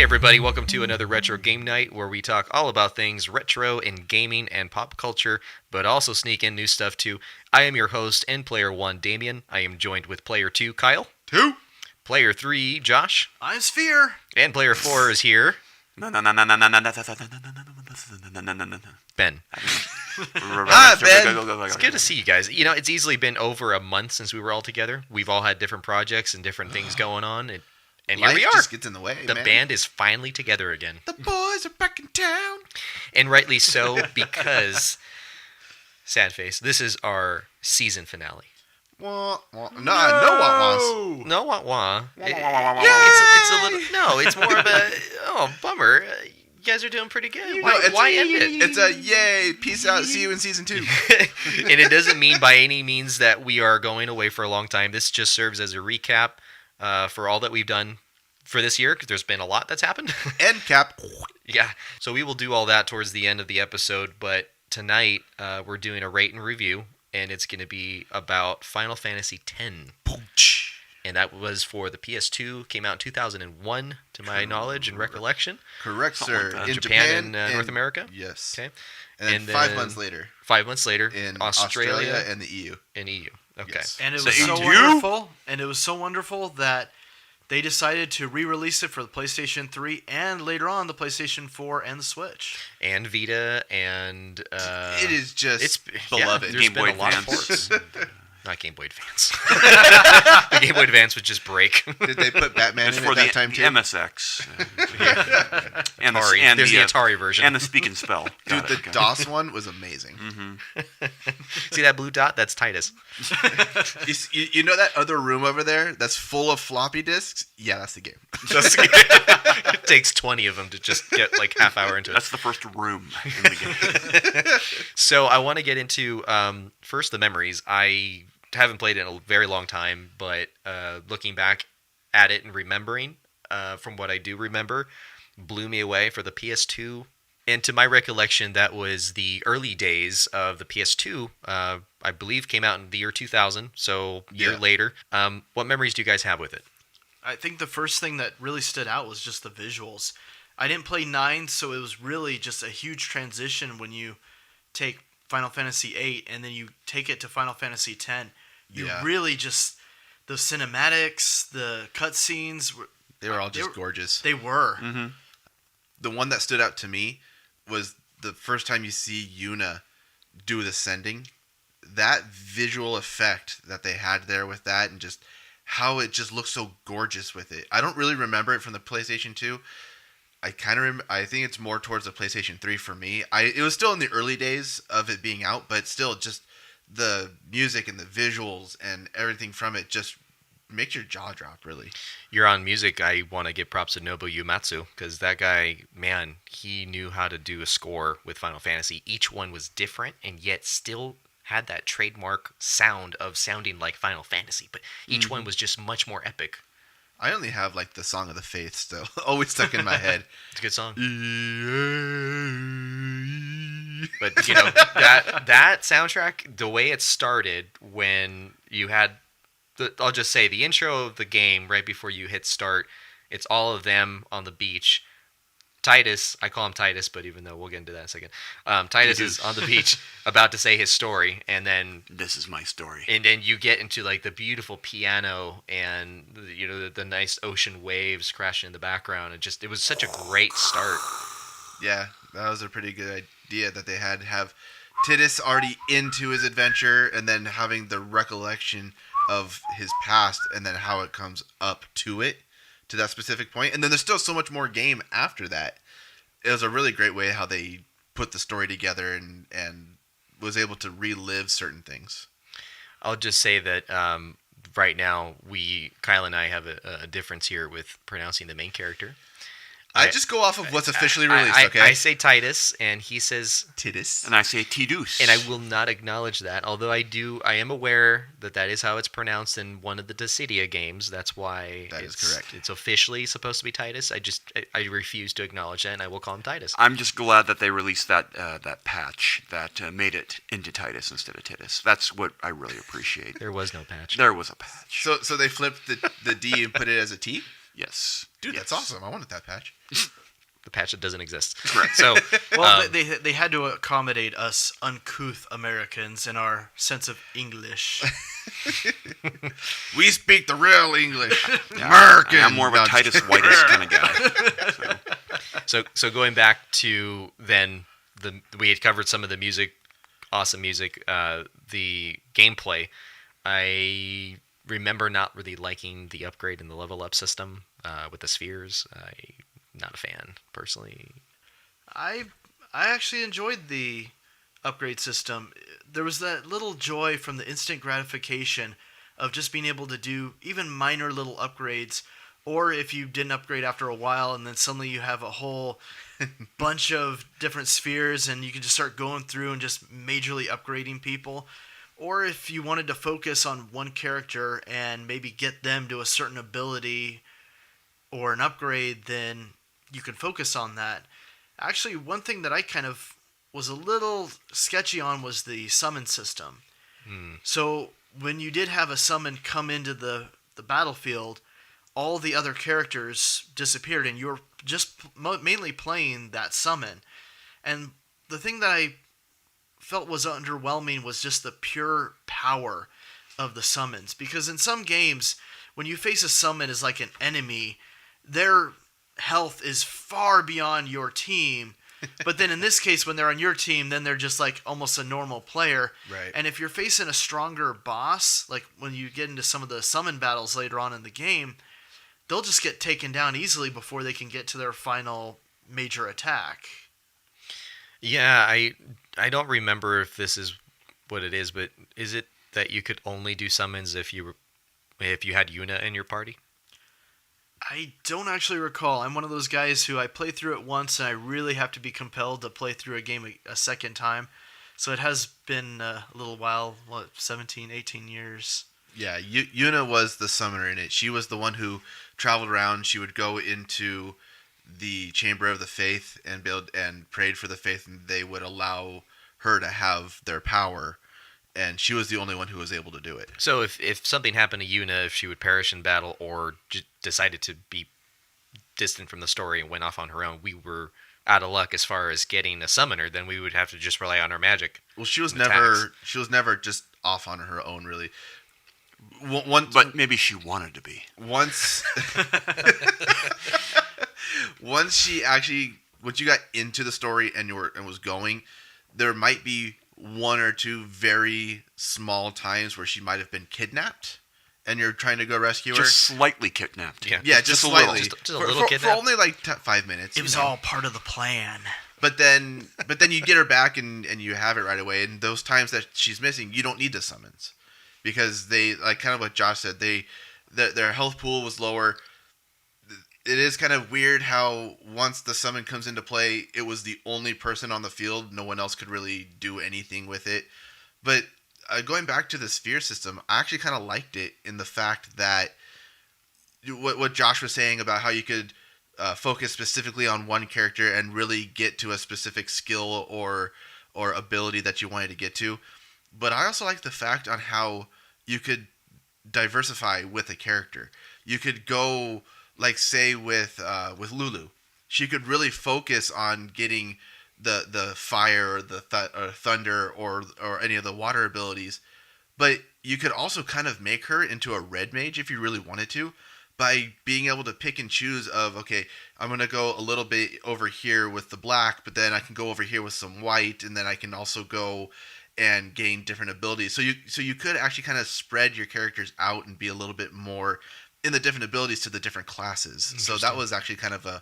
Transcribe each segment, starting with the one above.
everybody, welcome to another Retro Game Night where we talk all about things retro in gaming and pop culture, but also sneak in new stuff too. I am your host and Player 1, Damien. I am joined with Player 2, Kyle. 2. Player 3, Josh. I'm Sphere. And Player 4 is here. Ben. Ben. It's good to see you guys. You know, it's easily been over a month since we were all together. We've all had different projects and different things going on. And here we are. Just gets in the way, The band is finally together again. The boys are back in town. And rightly so, because, sad face, this is our season finale. No, No, wah-wah. It's a little, no, it's more of a, bummer. You guys are doing pretty good. Why end it? It's a yay, peace out, see you in season 2. And it doesn't mean by any means that we are going away for a long time. This just serves as a recap for all that we've done for this year, because there's been a lot that's happened. End cap. Yeah, so we will do all that towards the end of the episode, but tonight we're doing a rate and review, and it's going to be about Final Fantasy X. And that was for the PS2, came out in 2001, to my knowledge and recollection. Correct, sir. In Japan and North America? Yes. Okay. And then 5 months later. 5 months later, In Australia and the EU. In EU. Okay. Yes. And it was so wonderful that they decided to re-release it for the PlayStation 3 and later on the PlayStation 4 and the Switch. And Vita and... it is just beloved. There's Game been Boy a lot of Advance. ports. Not Game Boy Advance. The Game Boy Advance would just break. Did they put Batman It's in for at the that time too? MSX. And Atari. There's the Atari version. And the Speak and Spell. Dude, the DOS one was amazing. See that blue dot? That's Titus. You know that other room over there that's full of floppy disks? Yeah, that's the game. It takes 20 of them to just get like half hour into it. That's the first room in the game. So I want to get into first the memories. I haven't played it in a very long time, but looking back at it and remembering from what I do remember, blew me away for the PS2. And to my recollection, that was the early days of the PS2. I believe came out in the year 2000, so a year later. What memories do you guys have with it? I think the first thing that really stood out was just the visuals. I didn't play 9, so it was really just a huge transition when you take Final Fantasy 8 and then you take it to Final Fantasy 10. You really just... The cinematics, the cutscenes... They were all just gorgeous. They were. Mm-hmm. The one that stood out to me was the first time you see Yuna do the sending. That visual effect that they had there with that, and just how it just looks so gorgeous with it. I don't really remember it from the PlayStation 2. I think it's more towards the PlayStation 3 for me. It was still in the early days of it being out, but still just the music and the visuals and everything from it just makes your jaw drop, really. You're on music. I want to give props to Nobuo Uematsu, because that guy, man, he knew how to do a score with Final Fantasy. Each one was different and yet still had that trademark sound of sounding like Final Fantasy, but each one was just much more epic. I only have like the Song of the Faith still always stuck in my head. It's a good song. But you know, that soundtrack, the way it started when you had I'll just say the intro of the game right before you hit start, it's all of them on the beach. Titus, I call him Titus, but even though we'll get into that in a second, Titus is on the beach about to say his story, and then This is my story. And then you get into like the beautiful piano and you know the nice ocean waves crashing in the background, and it was such a great start. Yeah, that was a pretty good idea that they had to have Titus already into his adventure, and then having the recollection of his past, and then how it comes up to that specific point. And then there's still so much more game after that. It was a really great way how they put the story together and was able to relive certain things. I'll just say that right now, Kyle and I have a difference here with pronouncing the main character. I just go off of what's officially released, okay? I say Titus, and he says Titus. And I say Tidus. And I will not acknowledge that, although I am aware that is how it's pronounced in one of the Dissidia games. That's why that is correct. It's officially supposed to be Titus. I refuse to acknowledge that, and I will call him Titus. I'm just glad that they released that patch that made it into Titus instead of Titus. That's what I really appreciate. There was no patch. There was a patch. So they flipped the D and put it as a T? Yes. Dude, that's awesome. I wanted that patch. The patch that doesn't exist. Correct. So, Well, they had to accommodate us uncouth Americans in our sense of English. We speak the real English. Yeah, American. I'm more of a No, Titus Whitus kind of guy. so going back to then, we had covered some of the music, awesome music, the gameplay. I remember not really liking the upgrade and the level up system with the spheres. I'm not a fan personally. I actually enjoyed the upgrade system. There was that little joy from the instant gratification of just being able to do even minor little upgrades, or if you didn't upgrade after a while and then suddenly you have a whole bunch of different spheres and you can just start going through and just majorly upgrading people. Or if you wanted to focus on one character and maybe get them to a certain ability or an upgrade, then you can focus on that. Actually, one thing that I kind of was a little sketchy on was the summon system. So when you did have a summon come into the battlefield, all the other characters disappeared and you were just mainly playing that summon. And the thing that I felt was underwhelming was just the pure power of the summons. Because in some games, when you face a summon as like an enemy, their health is far beyond your team. But then in this case, when they're on your team, then they're just like almost a normal player. Right. And if you're facing a stronger boss, like when you get into some of the summon battles later on in the game, they'll just get taken down easily before they can get to their final major attack. Yeah, I don't remember if this is what it is, but is it that you could only do summons if you had Yuna in your party? I don't actually recall. I'm one of those guys who I play through it once and I really have to be compelled to play through a game a second time. So it has been a little while, 17, 18 years. Yeah, Yuna was the summoner in it. She was the one who traveled around. She would go into the Chamber of the Faith and prayed for the Faith, and they would allow her to have their power. And she was the only one who was able to do it. So if something happened to Yuna, if she would perish in battle or decided to be distant from the story and went off on her own, we were out of luck as far as getting a summoner. Then we would have to just rely on our magic. Well, she was attacks. never just off on her own, really. But maybe she wanted to be. Once once you got into the story and was going, there might be one or two very small times where she might have been kidnapped and you're trying to go rescue her. Just slightly kidnapped. Yeah, just a slightly. little. Just a little for kidnap. only like 5 minutes. It was all part of the plan. But then you get her back and you have it right away. And those times that she's missing, you don't need the summons. Because they, like kind of what Josh said, their health pool was lower. It is kind of weird how once the summon comes into play, it was the only person on the field. No one else could really do anything with it. But going back to the sphere system, I actually kind of liked it in the fact that what Josh was saying about how you could focus specifically on one character and really get to a specific skill or ability that you wanted to get to. But I also like the fact on how you could diversify with a character. You could go, like, say with Lulu, she could really focus on getting the fire or the thunder or any of the water abilities. But you could also kind of make her into a red mage if you really wanted to, by being able to pick and choose of, okay, I'm going to go a little bit over here with the black, but then I can go over here with some white, and then I can also go and gain different abilities. So you could actually kind of spread your characters out and be a little bit more in the different abilities to the different classes. So that was actually kind of a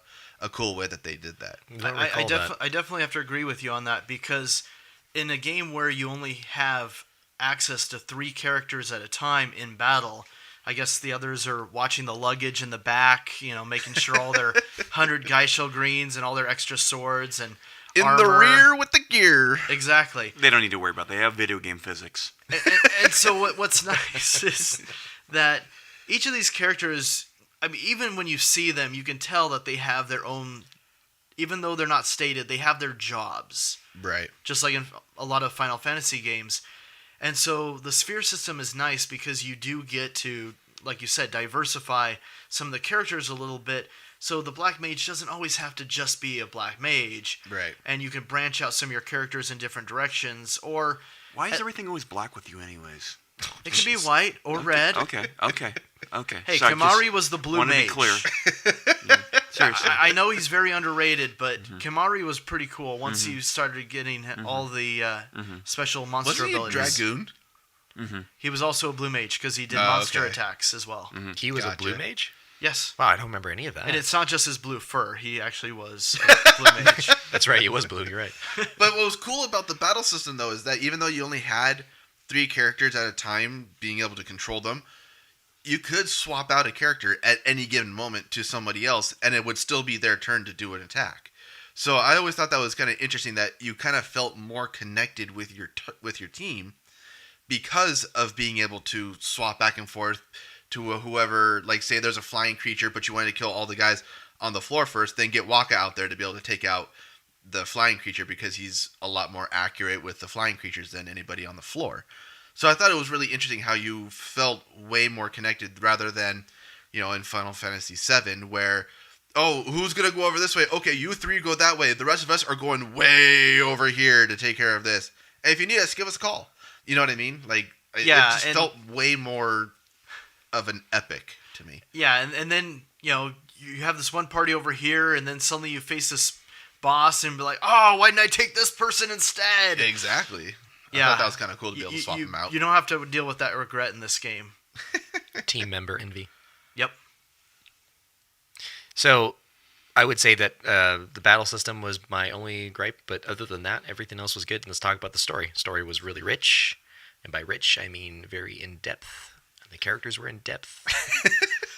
cool way that they did that. I definitely have to agree with you on that, because in a game where you only have access to 3 characters at a time in battle, I guess the others are watching the luggage in the back, making sure all their 100 Geishel greens and all their extra swords and in armor. the rear with the gear. Exactly. They don't need to worry about it. They have video game physics. And so what's nice is that each of these characters, I mean, even when you see them, you can tell that they have their own, even though they're not stated, they have their jobs. Right. Just like in a lot of Final Fantasy games. And so the sphere system is nice because you do get to, like you said, diversify some of the characters a little bit, So the black mage doesn't always have to just be a black mage. Right. And you can branch out some of your characters in different directions, or Why is everything always black with you, anyways? it could be white or red. Okay. Hey, So I Kimari just was the blue wanted mage. to be clear. Seriously. I know he's very underrated, but Mm-hmm. Kimari was pretty cool once you started getting all the special monster Wasn't he a abilities. dragoon? He was also a blue mage because he did Oh, monster okay. attacks as well. He was a blue Gotcha. mage? Yes. Wow, I don't remember any of that. And it's not just his blue fur. He actually was a blue mage. That's right, he was blue, you're right. But what was cool about the battle system, though, is that even though you only had 3 characters at a time being able to control them, you could swap out a character at any given moment to somebody else, and it would still be their turn to do an attack. So I always thought that was kind of interesting that you kind of felt more connected with your team because of being able to swap back and forth to whoever, like say there's a flying creature, but you wanted to kill all the guys on the floor first, then get Waka out there to be able to take out the flying creature because he's a lot more accurate with the flying creatures than anybody on the floor. So I thought it was really interesting how you felt way more connected rather than, in Final Fantasy VII where, oh, who's going to go over this way? Okay, you 3 go that way. The rest of us are going way over here to take care of this. And if you need us, give us a call. You know what I mean? Like, it just felt way more of an epic to me. Yeah, and then, you have this one party over here, and then suddenly you face this boss and be like, oh, why didn't I take this person instead? Exactly. Yeah. I thought that was kind of cool to be able to swap them out. You don't have to deal with that regret in this game. Team member envy. Yep. So, I would say that the battle system was my only gripe, but other than that, everything else was good. And let's talk about the story. Story was really rich, and by rich, I mean very in-depth. The characters were in-depth.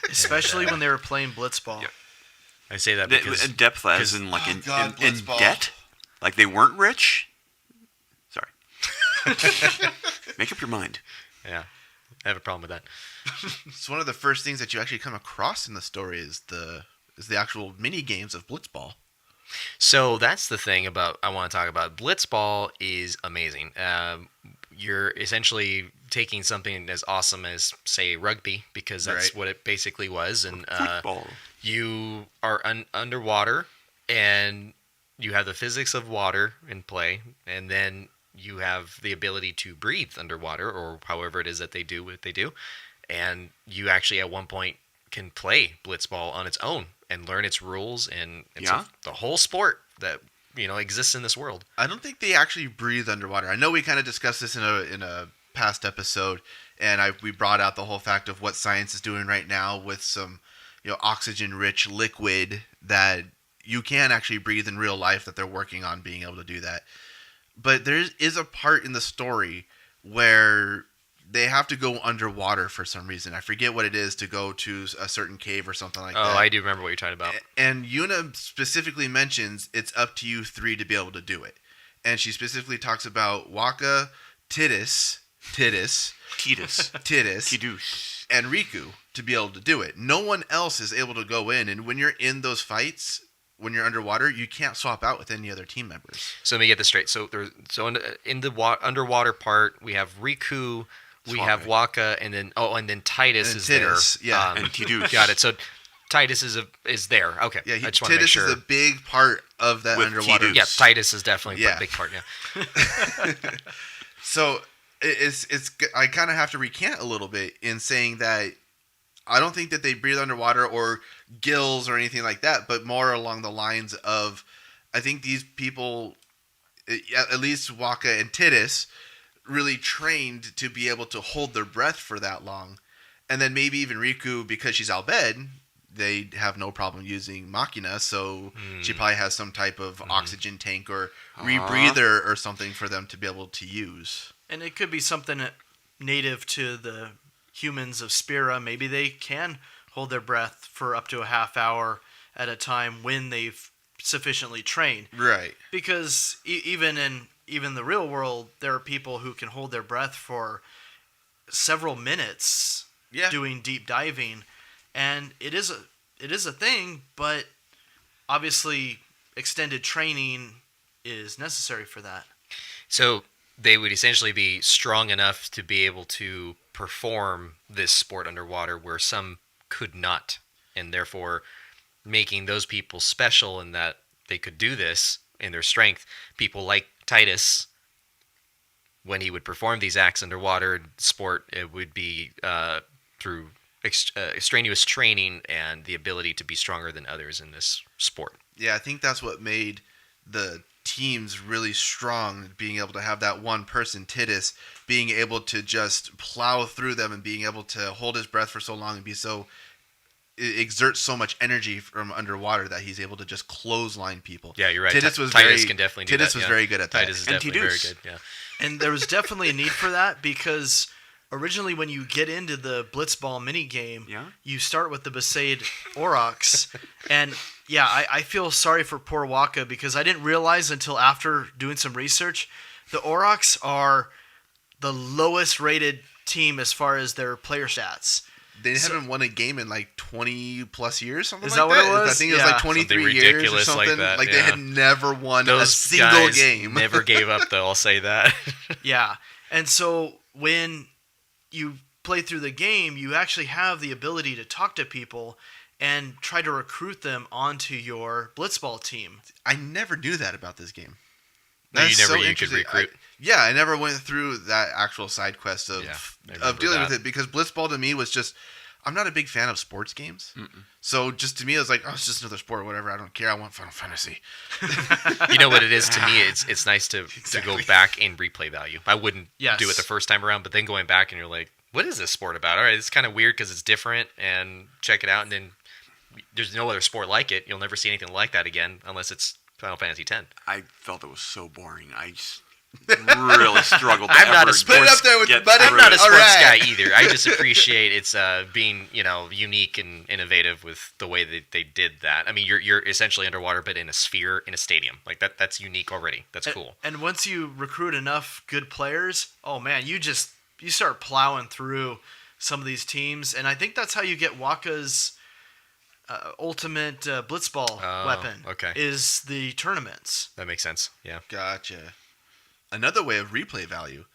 Especially when they were playing Blitzball. Yep. I say that because... In depth as in like in Blitzball. debt? Like they weren't rich? Sorry. Make up your mind. Yeah, I have a problem with that. It's one of the first things that you actually come across in the story is the actual mini games of Blitzball. So that's the thing I want to talk about. Blitzball is amazing. You're essentially taking something as awesome as, say, rugby, because that's Right. what it basically was. And Football. you are underwater, and you have the physics of water in play, and then you have the ability to breathe underwater, or however it is that they do what they do. And you actually, at one point, can play Blitzball on its own and learn its rules, and it's Yeah? the whole sport that exists in this world. I don't think they actually breathe underwater. I know we kind of discussed this in a past episode, and we brought out the whole fact of what science is doing right now with some oxygen-rich liquid that you can actually breathe in real life, that they're working on being able to do that. But there is a part in the story where they have to go underwater for some reason. I forget what it is, to go to a certain cave or something like that. Oh, I do remember what you're talking about. And Yuna specifically mentions it's up to you 3 to be able to do it. And she specifically talks about Waka, Tidus, Titus. Tidus. and Riku to be able to do it. No one else is able to go in. And when you're in those fights, when you're underwater, you can't swap out with any other team members. So let me get this straight. So in the underwater part, we have Riku, we have Waka, and then Titus And is Tidus, there. yeah. And Tidus. Got it. So Titus is there. Okay. Yeah, I just want to make Tidus sure. is a big part of that With underwater. Tidus. Yeah, Titus is definitely Yeah. a big part. Yeah. So it's I kind of have to recant a little bit in saying that I don't think that they breathe underwater or gills or anything like that, but more along the lines of, I think these people, at least Waka and Tidus, really trained to be able to hold their breath for that long. And then maybe even Riku, because she's Albed, they have no problem using Machina, so she probably has some type of oxygen tank or rebreather or something for them to be able to use. And it could be something native to the humans of Spira. Maybe they can hold their breath for up to a half hour at a time when they've sufficiently trained. Right. Because even in the real world, there are people who can hold their breath for several minutes doing deep diving, and it is a thing, but obviously extended training is necessary for that. So they would essentially be strong enough to be able to perform this sport underwater, where some could not, and therefore making those people special in that they could do this in their strength. People like Titus, when he would perform these acts underwater sport, it would be through strenuous training and the ability to be stronger than others in this sport. Yeah, I think that's what made the teams really strong, being able to have that one person, Titus, being able to just plow through them and being able to hold his breath for so long and be so exert so much energy from underwater that he's able to just clothesline people. Yeah, you're right. Titus can definitely do Titus that. was very good at that. Titus is And definitely very Tidus. good. Yeah. And there was definitely a need for that because originally when you get into the Blitzball minigame, Yeah. you start with the Besaid Aurochs. And yeah, I feel sorry for poor Waka because I didn't realize until after doing some research, the Aurochs are the lowest rated team as far as their player stats. They haven't won a game in like 20 plus years, something Is like that what it was? I think it was Yeah. like 23 Something years or ridiculous like something. that, Like they yeah. had never won a Those single guys game. never gave up, though. I'll say that. Yeah. And so when you play through the game, you actually have the ability to talk to people and try to recruit them onto your Blitzball team. I never knew that about this game. No, you That's never so knew you could interesting. recruit. I never went through that actual side quest of Yeah, I of remember dealing that. with it because Blitzball to me was just. I'm not a big fan of sports games, so just to me it was like, oh, it's just another sport, whatever. I don't care. I want Final Fantasy. You know what it is to me? It's nice to go back and replay value. I wouldn't Yes. do it the first time around, but then going back and you're like, what is this sport about? All right, it's kind of weird because it's different, and check it out. And then there's no other sport like it. You'll never see anything like that again unless it's Final Fantasy X. I felt it was so boring. I just really struggled to I'm not a ever sports- Put it up there with get Buddy. I'm not a All sports right. guy either. I just appreciate its being, unique and innovative with the way that they did that. I mean, you're essentially underwater, but in a sphere in a stadium. Like that's unique already. That's cool. And once you recruit enough good players, oh man, you start plowing through some of these teams. And I think that's how you get Waka's ultimate Blitzball weapon. Okay. Is the tournaments. That makes sense. Yeah. Gotcha. Another way of replay value,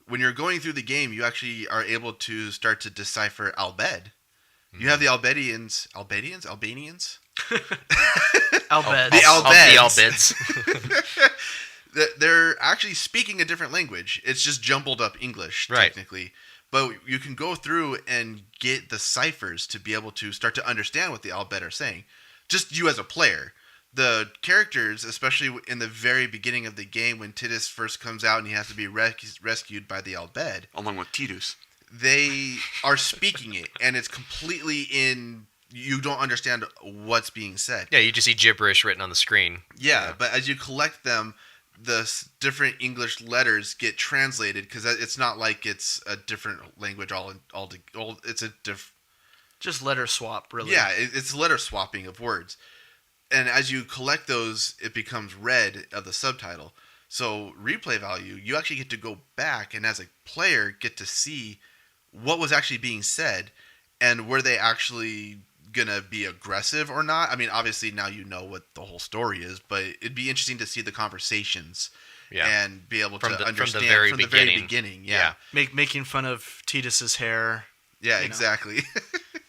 when you're going through the game, you actually are able to start to decipher Albed. You have the Albanians. Albeds. The Albeds. The Albeds. They're actually speaking a different language. It's just jumbled up English, Right. technically. But you can go through and get the ciphers to be able to start to understand what the Albed are saying. Just you as a player. The characters, especially in the very beginning of the game when Tidus first comes out and he has to be rescued by the Albed, along with Tidus. they are speaking it. And it's completely in... You don't understand what's being said. Yeah, you just see gibberish written on the screen. Yeah, but as you collect them, the different English letters get translated because it's not like it's a different language it's a Just letter swap, really. yeah, it's letter swapping of words. And as you collect those, it becomes red of the subtitle. So replay value, you actually get to go back and as a player get to see what was actually being said and were they actually gonna be aggressive or not. I mean, obviously now you know what the whole story is, but it'd be interesting to see the conversations and be able to understand from the very beginning. Yeah, Making fun of Tidus's hair. yeah, you know. exactly.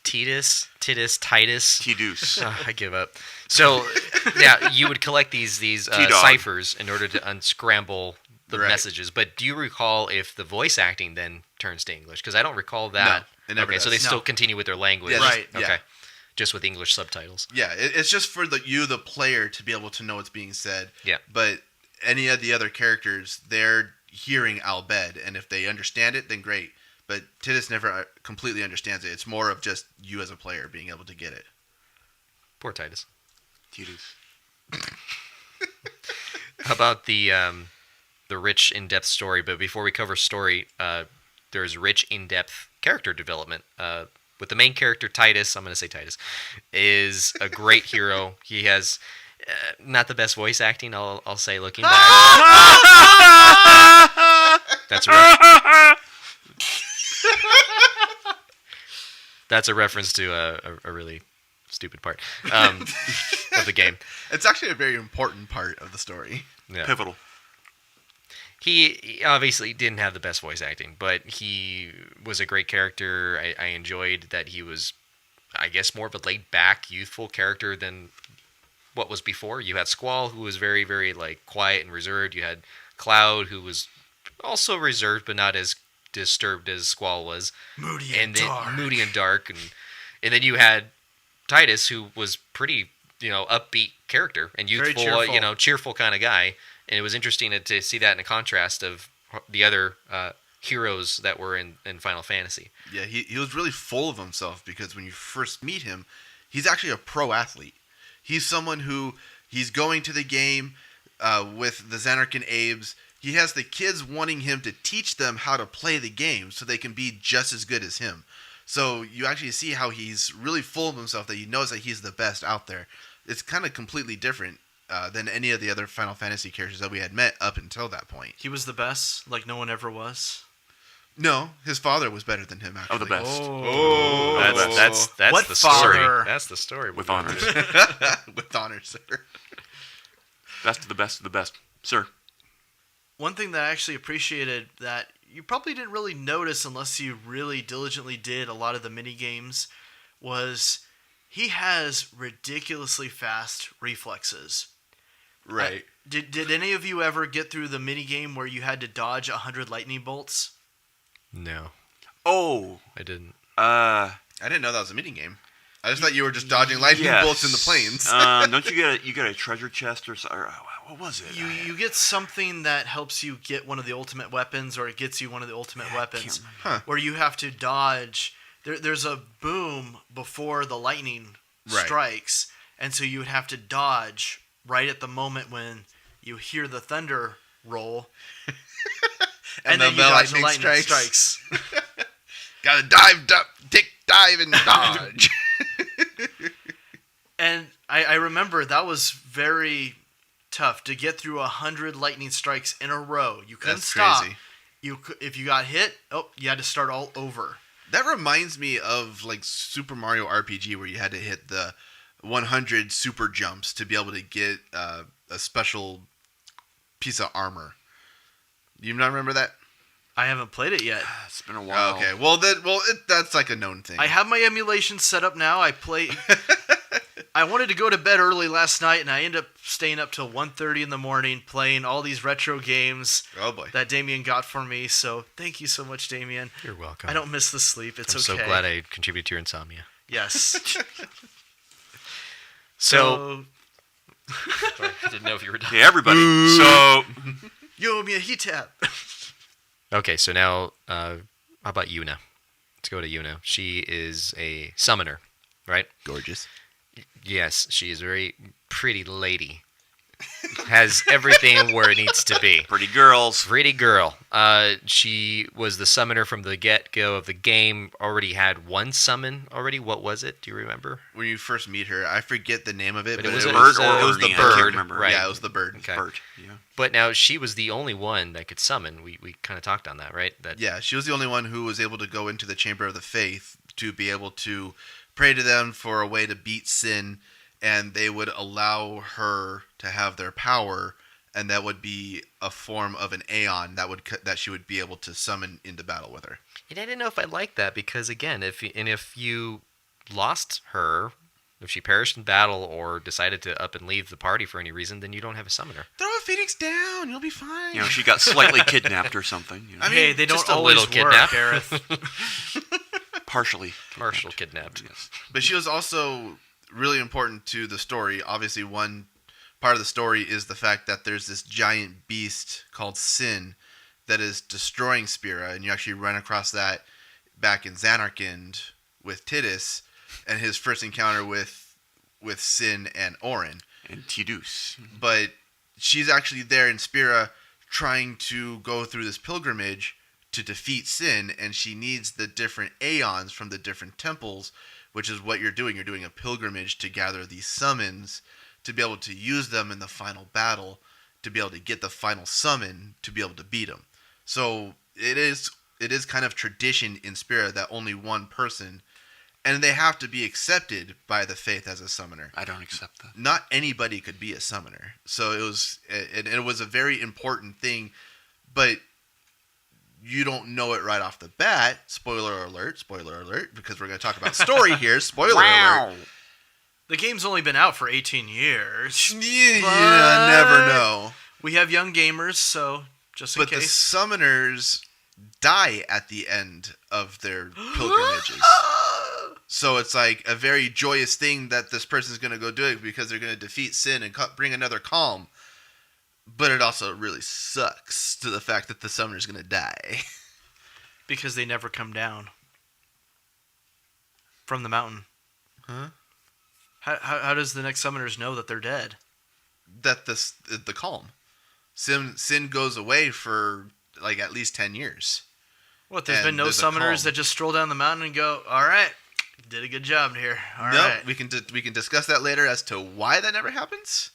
Titus. Tidus. I give up. So, yeah, you would collect these T-Dog. ciphers in order to unscramble the Right. messages. But do you recall if the voice acting then turns to English? Because I don't recall that. No, it never okay, so they does. still No. continue with their language. Yeah, Right. yeah. Okay. Just with English subtitles. Yeah, it's just for the player to be able to know what's being said. Yeah. But any of the other characters, they're hearing Albed, and if they understand it, then great. But Tidus never completely understands it. It's more of just you as a player being able to get it. Poor Titus. Tidus. How about the rich, in-depth story? But before we cover story, there's rich, in-depth character development. With the main character, Titus, I'm going to say Titus, is a great hero. He has not the best voice acting, I'll say, looking back. That's right. That's a reference to a really stupid part of the game. It's actually a very important part of the story. Yeah. Pivotal. He obviously didn't have the best voice acting, but he was a great character. I enjoyed that he was I guess, more of a laid-back, youthful character than what was before. You had Squall, who was very, very like quiet and reserved. You had Cloud, who was also reserved but not as disturbed as Squall was, Moody and then moody and dark, and then you had Titus, who was pretty, upbeat character and Very youthful, cheerful. cheerful kind of guy. And it was interesting to see that in a contrast of the other heroes that were in Final Fantasy. Yeah, he was really full of himself because when you first meet him, he's actually a pro athlete. He's someone who he's going to the game with the Xanarkin Abes. He has the kids wanting him to teach them how to play the game so they can be just as good as him. So you actually see how he's really full of himself, that he knows that he's the best out there. It's kind of completely different than any of the other Final Fantasy characters that we had met up until that point. He was the best, like no one ever was. No, his father was better than him, actually. Oh, the best. Oh. That's What the story. father? That's the story. With honors. With honor, sir. Best of the best of the best. Sir. One thing that I actually appreciated that you probably didn't really notice unless you really diligently did a lot of the mini games was he has ridiculously fast reflexes. Right. Did any of you ever get through the mini game where you had to dodge 100 lightning bolts? No, Oh. I didn't. I didn't know that was a mini game. I just thought you were just dodging lightning bolts in the planes. Don't you get a treasure chest or what was it? You get something that helps you get one of the ultimate weapons, or it gets you one of the ultimate weapons, where you have to dodge. There's a boom before the lightning strikes, and so you would have to dodge right at the moment when you hear the thunder roll, and then you dodge the lightning strikes. Gotta dive, and dodge. And I remember that was very tough to get through 100 lightning strikes in a row. You couldn't That's stop. crazy. If you got hit, you had to start all over. That reminds me of like Super Mario RPG, where you had to hit the 100 super jumps to be able to get a special piece of armor. You not remember that? I haven't played it yet. It's been a while. Okay, that's like a known thing. I have my emulation set up now. I wanted to go to bed early last night, and I ended up staying up till 1:30 in the morning playing all these retro games Oh boy. that Damien got for me. So thank you so much, Damien. You're welcome. I don't miss the sleep. It's I'm okay. so glad I contributed to your insomnia. Yes. So, sorry, I didn't know if you were done. Hey, everybody. So, You owe me a heat tap. Okay, so now, how about Yuna? Let's go to Yuna. She is a summoner, right? Gorgeous. Yes, she is a very pretty lady. Has everything where it needs to be. pretty girls. Pretty girl. She was the summoner from the get-go of the game. Already had one summon already. What was it? Do you remember? When you first meet her, I forget the name of it, But but it was it a was, bird it or was the I can't bird. remember. Right. Yeah, it was the bird. Okay. Bert. Yeah. But now she was the only one that could summon. We kind of talked on that, right? Yeah, she was the only one who was able to go into the Chamber of the Faith to be able to pray to them for a way to beat sin, and they would allow her to have their power, and that would be a form of an Aeon that she would be able to summon into battle with her. And I didn't know if I liked that because, again, if you lost her, if she perished in battle or decided to up and leave the party for any reason, then you don't have a summoner. Throw a phoenix down, you'll be fine. You know, she got slightly kidnapped or something. You know, I mean, Hey, they don't just a always little work, kidnap. Gareth. partially. Partial kidnapped. Yes. But she was also really important to the story. Obviously, one part of the story is the fact that there's this giant beast called Sin that is destroying Spira, and you actually run across that back in Xanarkand with Tidus and his first encounter with Sin and Orin. And Tidus. But she's actually there in Spira trying to go through this pilgrimage to defeat Sin, and she needs the different Aeons from the different temples, which is what you're doing. You're doing a pilgrimage to gather these summons to be able to use them in the final battle, to be able to get the final summon, to be able to beat them. So it is kind of tradition in Spira that only one person, and they have to be accepted by the faith as a summoner. I don't accept that. Not anybody could be a summoner. So it was a very important thing. But you don't know it right off the bat. Spoiler alert, because we're going to talk about story here. Spoiler alert. The game's only been out for 18 years. Yeah, never know. We have young gamers, so just in But case. the summoners die at the end of their pilgrimages. So it's like a very joyous thing that this person's going to go do it because they're going to defeat sin and bring another calm. But it also really sucks to the fact that the summoner's going to die. Because they never come down from the mountain. Huh? How does the next summoners know that they're dead? That the calm. Sin goes away for like at least 10 years. What, there's And been no there's a summoners calm. that just stroll down the mountain and go, all right, did a good job here. All No, right. we can discuss that later as to why that never happens.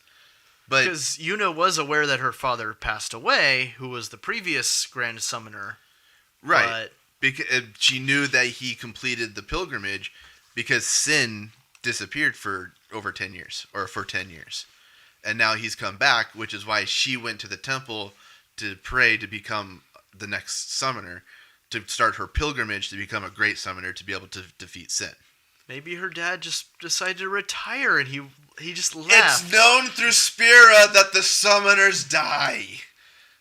But Because Yuna was aware that her father passed away, who was the previous Grand Summoner. right, But because she knew that he completed the pilgrimage because Sin disappeared for over 10 years, or for 10 years. And now he's come back, which is why she went to the temple to pray to become the next summoner, to start her pilgrimage to become a great summoner to be able to defeat Sin. maybe her dad just decided to retire and he just left. It's known through Spira that the summoners die.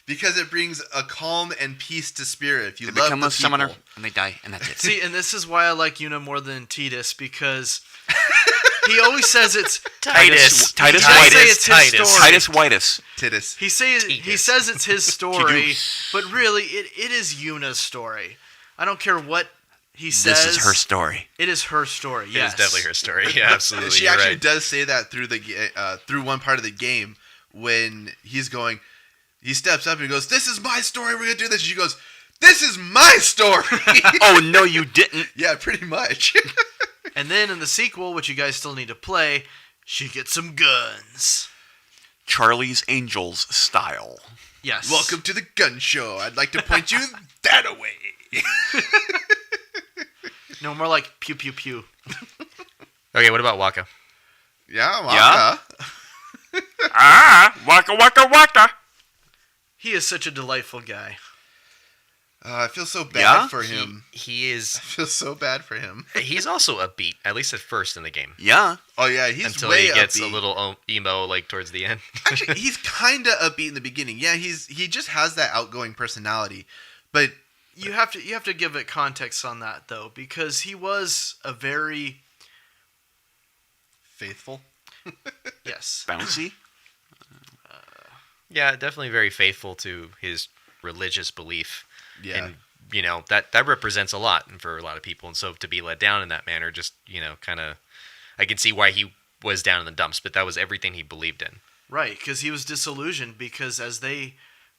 Because it brings a calm and peace to Spira. If you They love become the a summoner people. and they die, and that's it. See, and this is why I like Yuna more than Titus, because he always says it's Titus He does Whitus. say it's his story. Titus Whitus. Titus. He says it's his story, Tidus. but really it is Yuna's story. I don't care what he says. This is her story. It is her story. Yes, It is definitely her story. Yeah, absolutely. She You're actually right. does say that through one part of the game when he's going. He steps up and he goes, "This is my story. We're gonna do this." And she goes, "This is my story." Oh, no, you didn't. Yeah, pretty much. And then in the sequel, which you guys still need to play, she gets some guns. Charlie's Angels style. Yes. Welcome to the gun show. I'd like to point you that away. No, more like pew pew pew. Okay, what about Waka? Yeah, Yeah? Waka. Waka waka waka. He is such a delightful guy. I feel so bad Yeah? for him. He I is. feel so bad for him. He's also upbeat, at least at first in the game, Yeah. Oh yeah, he's until way he gets upbeat. a little emo like towards the end. Actually, he's kind of upbeat in the beginning. Yeah, he just has that outgoing personality. But You have to give it context on that though, because he was a very faithful. yes. Bouncy. Yeah, definitely very faithful to his religious belief. Yeah. And, you know, that represents a lot for a lot of people. And so to be let down in that manner, just, you know, kind of, I can see why he was down in the dumps, but that was everything he believed in. Right, because he was disillusioned because as they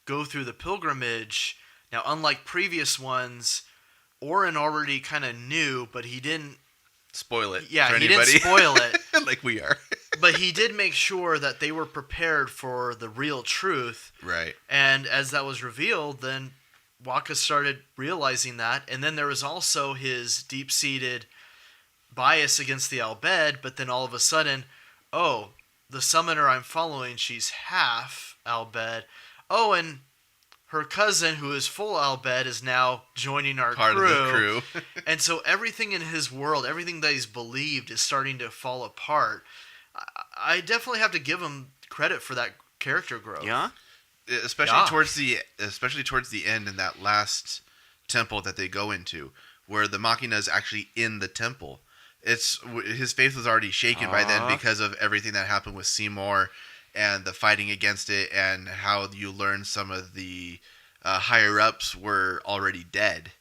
go through the pilgrimage, now unlike previous ones, Orin already kind of knew, but he didn't. Spoil it. Yeah, for he anybody. didn't spoil it. like we are. But he did make sure that they were prepared for the real truth. Right. And as that was revealed, then Waka started realizing that. And then there was also his deep-seated bias against the Albed, but then all of a sudden, oh, the summoner I'm following, she's half Albed. Oh, and her cousin, who is full Albed, is now joining our Part crew. of the crew. And so everything in his world, everything that he's believed is starting to fall apart. I definitely have to give him credit for that character growth. Yeah. especially Yeah. towards the end in that last temple that they go into, where the Machina is actually in the temple. His faith was already shaken by then because of everything that happened with Seymour and the fighting against it, and how you learn some of the higher ups were already dead,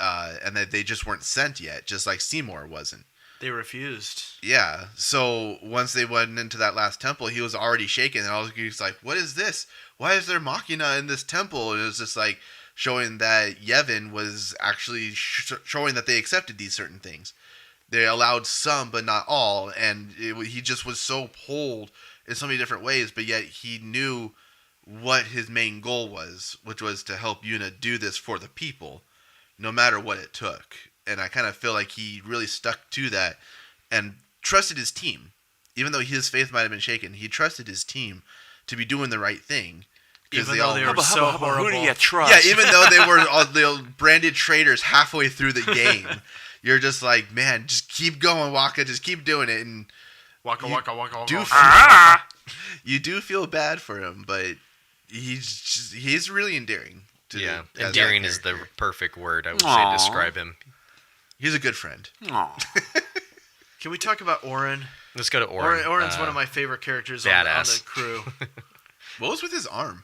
and that they just weren't sent yet, just like Seymour wasn't. They refused. Yeah, so once they went into that last temple, he was already shaken, and all he was like, "What is this? Why is there Machina in this temple?" And it was just like showing that Yevon was actually showing that they accepted these certain things. They allowed some, but not all, and he just was so pulled in so many different ways, but yet he knew what his main goal was, which was to help Yuna do this for the people, no matter what it took. And I kind of feel like he really stuck to that and trusted his team. Even though his faith might have been shaken, he trusted his team to be doing the right thing, Even they though all- they How were about- so Who do horrible. you trust? Yeah, even though they were all the branded traitors halfway through the game, you're just like, man, just keep going, Waka, just keep doing it, and Waka You waka waka do waka. you do feel bad for him, but he's really endearing. Yeah, as a endearing is the character. perfect word I would say Aw. to describe him. He's a good friend. Aw. Can we talk about Orin? Let's go to Orin. Orin's one of my favorite characters on badass. the crew. What was with his arm?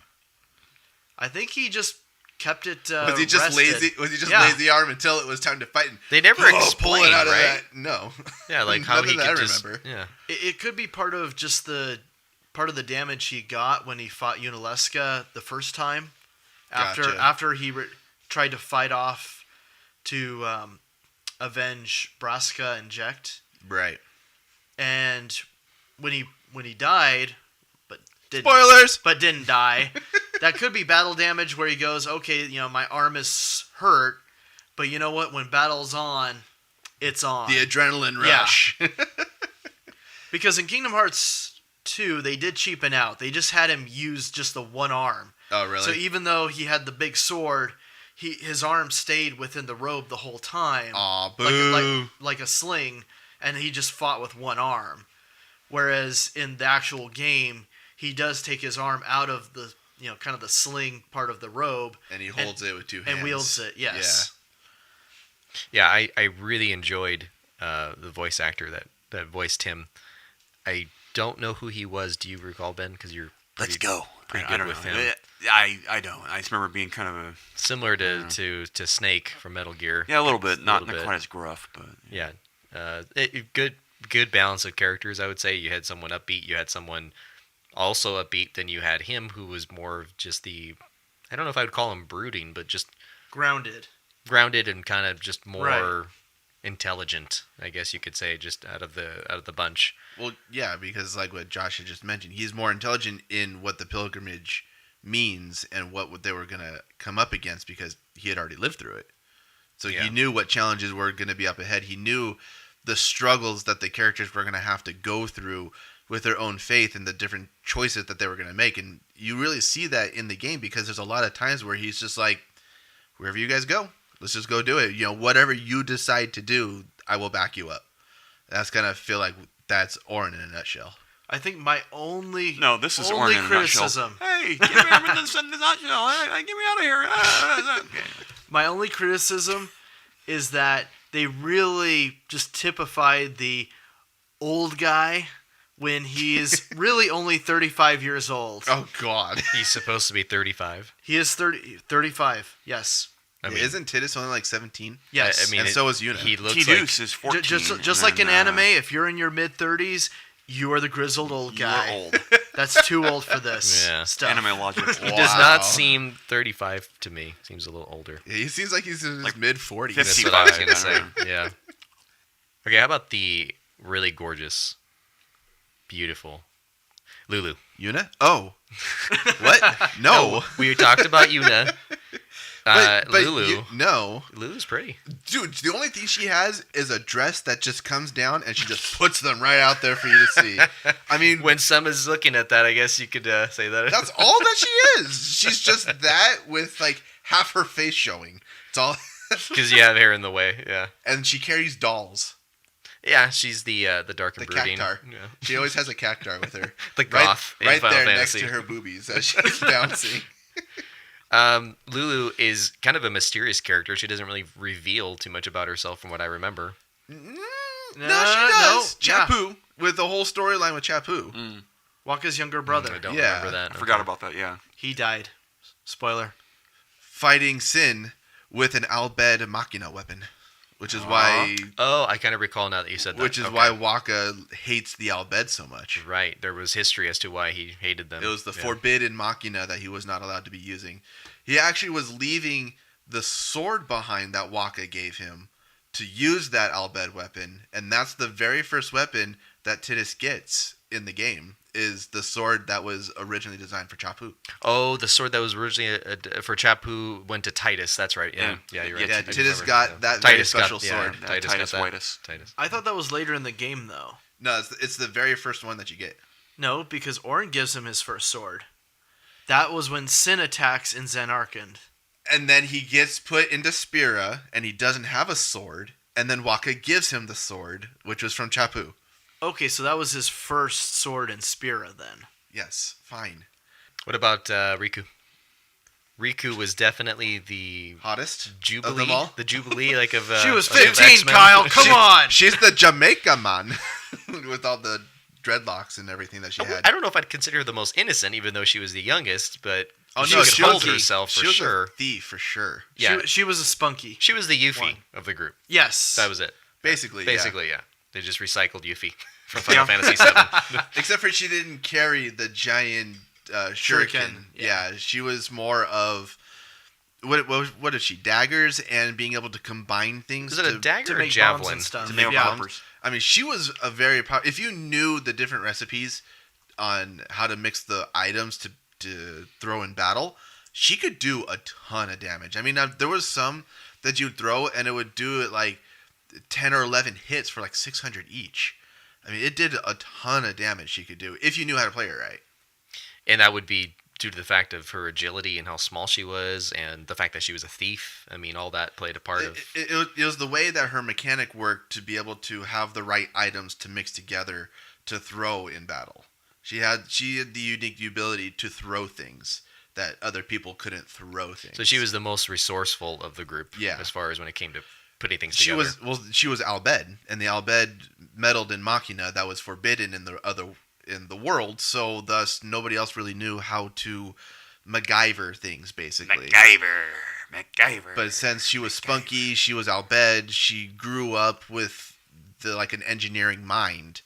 I think he just kept it. Was he just rested. lazy? Was he just Yeah. lazy arm until it was time to fight? And, They never pull explained, it out of right? that. No. Yeah, like how Nothing he that could I just. remember. Yeah. It could be part of the damage he got when he fought Unalesca the first time. Gotcha. After he tried to fight off to avenge Braska and Jekt, Right. and when he died, Spoilers. but didn't die. That could be battle damage where he goes, okay, my arm is hurt, but you know what? When battle's on, it's on. The adrenaline Yeah. rush. Because in Kingdom Hearts 2, they did cheapen out. They just had him use just the one arm. Oh, really? So even though he had the big sword, his arm stayed within the robe the whole time. Aw, boo. Like a sling, and he just fought with one arm. Whereas in the actual game, he does take his arm out of the kind of the sling part of the robe And he holds it with two hands. and wields it. Yes. Yeah, I really enjoyed the voice actor that voiced him. I don't know who he was. Do you recall, Ben? Because you're Let's go. pretty I good don't with know. him. I don't. I just remember being kind of a Similar to Snake from Metal Gear. a little bit, not little bit. quite as gruff, but Yeah, good balance of characters. I would say you had someone upbeat, you had someone also upbeat, then you had him who was more of just the. I don't know if I would call him brooding, but just Grounded. grounded and kind of just more Right. intelligent. I guess you could say just out of the bunch. Well, yeah, because like what Josh had just mentioned, he's more intelligent in what the pilgrimage means and what they were going to come up against because he had already lived through it. So Yeah. he knew what challenges were going to be up ahead. He knew the struggles that the characters were going to have to go through with their own faith and the different choices that they were going to make. And you really see that in the game because there's a lot of times where he's just like, wherever you guys go, let's just go do it. Whatever you decide to do, I will back you up. That's going to feel like that's Orin in a nutshell. I think my only this is only Orin in a criticism. nutshell. Hey, give me everything in the nutshell. Hey, get me out of here. Okay. My only criticism is that they really just typified the old guy when he's really only 35 years old. Oh, God. He's supposed to be 35. He is 35. Yes. I mean, Isn't Tidus only like 17? Yes. I mean, And so is Yuna. He looks T-Deuce like is 14. just and like in then, anime, if you're in your mid 30s, you are the grizzled old guy. You're old. That's too old for this Yeah. stuff. Anime logic. he does not seem 35 to me. Seems a little older. He seems like he's in his Like mid-40s. 50. That's what I was 55, gonna say. I don't Yeah. Okay, how about the really gorgeous, beautiful Lulu? Yuna? Oh. What? No. We talked about Yuna. But Lulu. no. Lulu's pretty. Dude, the only thing she has is a dress that just comes down and she just puts them right out there for you to see. I mean, When Summer's looking at that, I guess you could say that. that's all that she is. She's just that with like half her face showing. It's all. Because you have hair in the way. Yeah. And she carries dolls. Yeah, she's the dark and The brooding. cactar. Yeah. She always has a cactar with her. The goth in right Final there Fantasy. next to her boobies as she's bouncing. Lulu is kind of a mysterious character. She doesn't really reveal too much about herself from what I remember. No, she No, does. yeah. Chapu. With the whole storyline with Chapu. Waka's younger brother. I don't Yeah. remember that. I forgot about that, yeah. He died. Spoiler. Fighting Sin with an Albed Machina weapon. Which is why Oh, I kind of recall now that you said that. Which is Okay. why Waka hates the Albed so much. Right, there was history as to why he hated them. It was the Yeah. forbidden Machina that he was not allowed to be using. He actually was leaving the sword behind that Waka gave him to use that Albed weapon, and that's the very first weapon that Tidus gets in the game, is the sword that was originally designed for Chapu. Oh, the sword that was originally for Chapu went to Titus. That's right. Yeah, Yeah. you're Yeah, right. Yeah, I Tidus remember. got Yeah. that very Titus got- special yeah, sword. Titus got Titus that. Whitus. Titus. I thought that was later in the game, though. No, it's the very first one that you get. No, because Orin gives him his first sword. That was when Sin attacks in Zanarkand. And then he gets put into Spira, and he doesn't have a sword. And then Waka gives him the sword, which was from Chapu. Okay, so that was his first sword in Spira then. Yes, fine. What about Riku? Riku was definitely the Hottest Jubilee, of them all. the Jubilee, like of She was like of 15, X-Men. Kyle. Come on. She's the Jamaica man with all the dreadlocks and everything that she had. I don't know if I'd consider her the most innocent, even though she was the youngest, but Oh, she no, could she hold was herself for she was sure. a thief for sure. Yeah, She was a spunky. she was the Yuffie One. of the group. Yes. That was it. Basically, Yeah. They just recycled Yuffie from Final Fantasy VII. Except for she didn't carry the giant shuriken. Shuriken, Yeah, she was more of what is she? Daggers and being able to combine things. Is it a dagger to or make bombs javelin? and stuff. To Nail Yeah. poppers. I mean, she was a very powerful. If you knew the different recipes on how to mix the items to throw in battle, she could do a ton of damage. I mean, there was some that you'd throw and it would do it like 10 or 11 hits for like 600 each. I mean, it did a ton of damage she could do if you knew how to play her right. And that would be due to the fact of her agility and how small she was, and the fact that she was a thief. I mean, all that played a part of. It was the way that her mechanic worked to be able to have the right items to mix together to throw in battle. She had the unique ability to throw things that other people couldn't throw things. So she was the most resourcewell of the group, Yeah. as far as when it came to putting things She together. she was Albed, and the Albed meddled in Machina that was forbidden in the world, so thus nobody else really knew how to MacGyver things, basically. MacGyver. But since she was spunky, she was Albed, she grew up with an engineering mind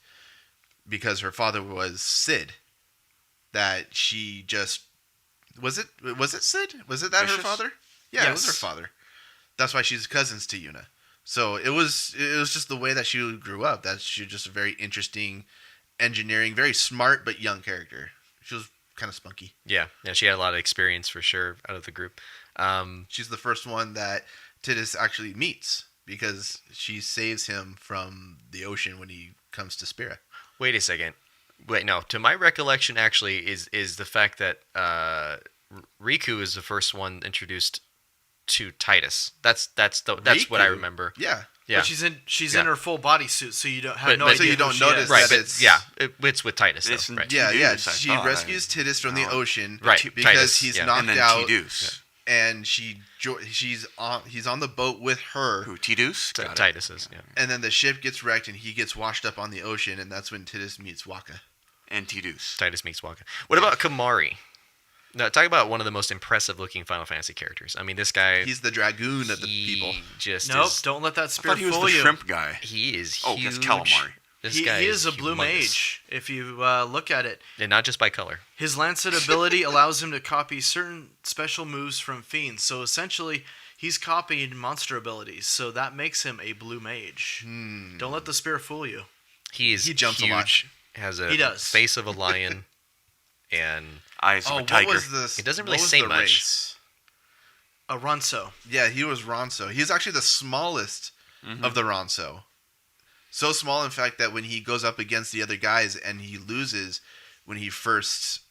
because her father was Sid. That she just was it Sid? Was it that Vicious? her father? Yeah, it was her Yes. father. That's why she's cousins to Yuna. So it was just the way that she grew up. That she was just a very interesting engineering, very smart but young character. She was kind of spunky. Yeah, she had a lot of experience for sure out of the group. She's the first one that Tidus actually meets because she saves him from the ocean when he comes to Spira. Wait a second. Wait, no. To my recollection, actually, is the fact that Riku is the first one introduced to Titus. That's what I Riku? remember. Yeah. Yeah, But she's in her full bodysuit, so you don't have no but- idea. so you who don't she notice is. right. that But it's with Titus. Though, It's- right. Yeah, Tidus, I She thought. rescues Tidus from the ocean, Right, Because Titus, he's yeah. knocked And then out, Tidus. and he's on the boat with her, Who? Tidus? So Got it. Titus is. Yeah. and then the ship gets wrecked, and he gets washed up on the ocean, and that's when Tidus meets Waka. And Tidus. Titus meets Waka. What about Kamari? Now, talk about one of the most impressive-looking Final Fantasy characters. I mean, this guy. He's the dragoon of the he people. Just Nope, is, don't let that I spirit thought he was fool the you. shrimp guy. He is Oh, huge. that's calamari. This He guy is a blue humongous. mage. If you look at it, and not just by color. his Lancet ability allows him to copy certain special moves from fiends. So essentially, he's copying monster abilities. So that makes him a blue mage. Don't let the spirit fool you. He jumps a huge, lot. Has a He does. face of a lion, and Eyes of a What tiger. was the? It doesn't what really was say the much. race? A Runso. Yeah, he was Ronso. He's actually the smallest of the Ronso. So small, in fact, that when he goes up against the other guys and he loses, when he first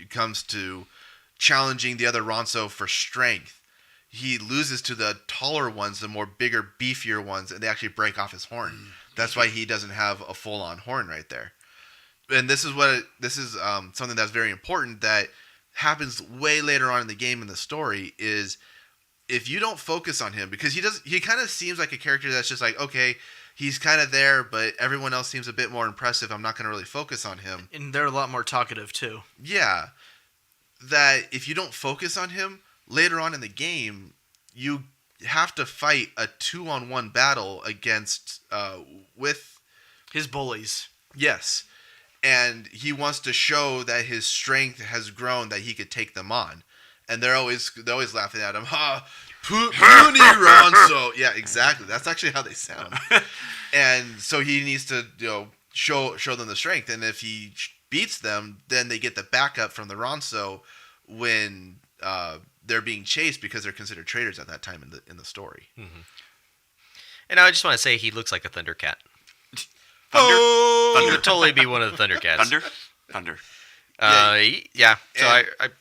comes to challenging the other Ronso for strength, he loses to the taller ones, the more bigger, beefier ones, and they actually break off his horn. That's why he doesn't have a full-on horn right there. And this is something that's very important that happens way later on in the game in the story is if you don't focus on him, because he kind of seems like a character that's just like, okay, he's kind of there, but everyone else seems a bit more impressive. I'm not going to really focus on him. And they're a lot more talkative, too. Yeah. That if you don't focus on him, later on in the game, you have to fight a 2-on-1 battle against, with... His bullies. Yes. And he wants to show that his strength has grown, that he could take them on. And they're always laughing at him. Ha! Puny Ronso! Yeah, exactly. That's actually how they sound. And so he needs to, show them the strength. And if he beats them, then they get the backup from the Ronso when they're being chased because they're considered traitors at that time in the story. And I just want to say he looks like a Thundercat. Thunder? He would totally be one of the Thundercats. Thunder? Yeah. So And-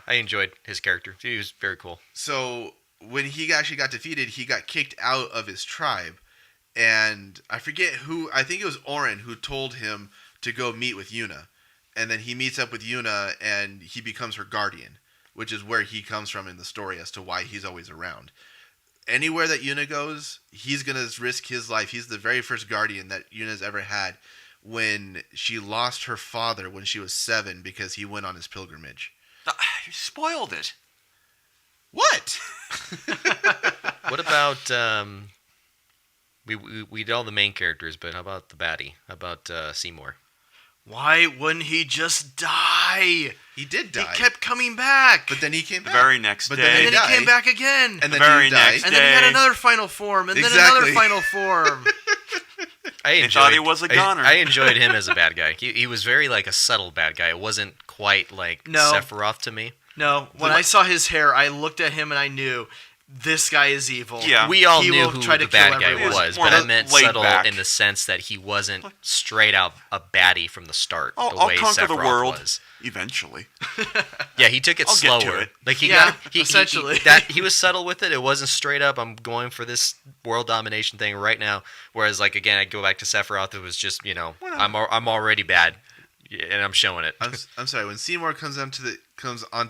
I enjoyed his character. He was very cool. So when he actually got defeated, he got kicked out of his tribe. And I forget who, I think it was Orin who told him to go meet with Yuna. And then he meets up with Yuna and he becomes her guardian, which is where he comes from in the story as to why he's always around. Anywhere that Yuna goes, he's going to risk his life. He's the very first guardian that Yuna's ever had when she lost her father when she was 7 because he went on his pilgrimage. You spoiled it. What? What about we did all the main characters, but how about the baddie? How about Seymour? Why wouldn't he just die? He did die. He kept coming back. But then he came The back. very next But day. then and then he died. came back again. And The then very he died. next And then he had day. another final form. And then Exactly. another final form. I thought he was a goner. I enjoyed him as a bad guy. He was very like a subtle bad guy. It wasn't quite like No. Sephiroth to me. No, when I saw his hair, I looked at him and I knew this guy is evil. Yeah. We all He knew will who try the to kill bad guy everyone. was, More but I meant laid subtle back. in the sense that he wasn't straight out a baddie from the start. the I'll way conquer the Sephiroth world was. eventually. Yeah, he took it I'll slower. get to it. Like he Yeah, got essentially. he was subtle with it. It wasn't straight up. I'm going for this world domination thing right now. Whereas, like again, I go back to Sephiroth. It was just I'm already bad, and I'm showing it. I'm sorry. When Seymour comes onto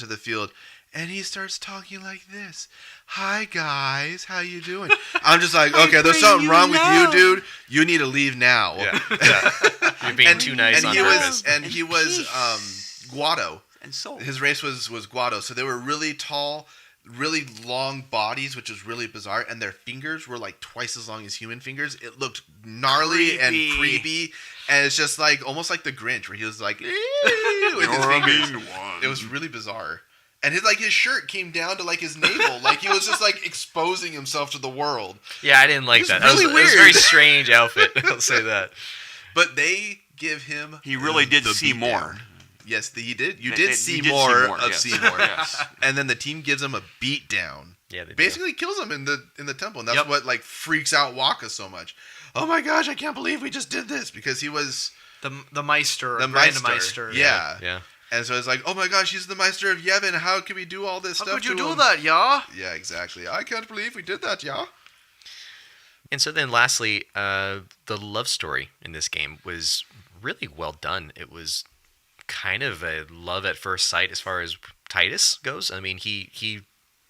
the field, and he starts talking like this, "Hi guys, how you doing?" I'm just like, okay, there's something wrong with you, dude. You need to leave now. Yeah. You're being too nice and on he purpose. was Guado. And so His race was Guado, so they were really tall, really long bodies, which was really bizarre, and their fingers were like twice as long as human fingers. It looked gnarly and creepy, and it's just like almost like the Grinch, where he was like with his fingers. It was really bizarre, and his shirt came down to like his navel, like he was just like exposing himself to the world. Yeah, I didn't like It was that. really It was a weird. very strange outfit. I'll say that. But they give him. he really did the see beatdown. more. Yes, he did. You They- did they- see you did more see more, of yes. Seymour, Yes. and then the team gives him a beat down. Yeah, they do. Basically kills him in the temple, and that's Yep. what like freaks out Waka so much. Oh my gosh, I can't believe we just did this, because he was The Meister, the Grand Meister. Meister. Yeah. Yeah. And so it's like, oh my gosh, he's the Meister of Yevon. How can we do all this How stuff could you to do him? that, yeah? Yeah, exactly. I can't believe we did that, yeah. And so then lastly, the love story in this game was really well done. It was kind of a love at first sight as far as Titus goes. I mean, he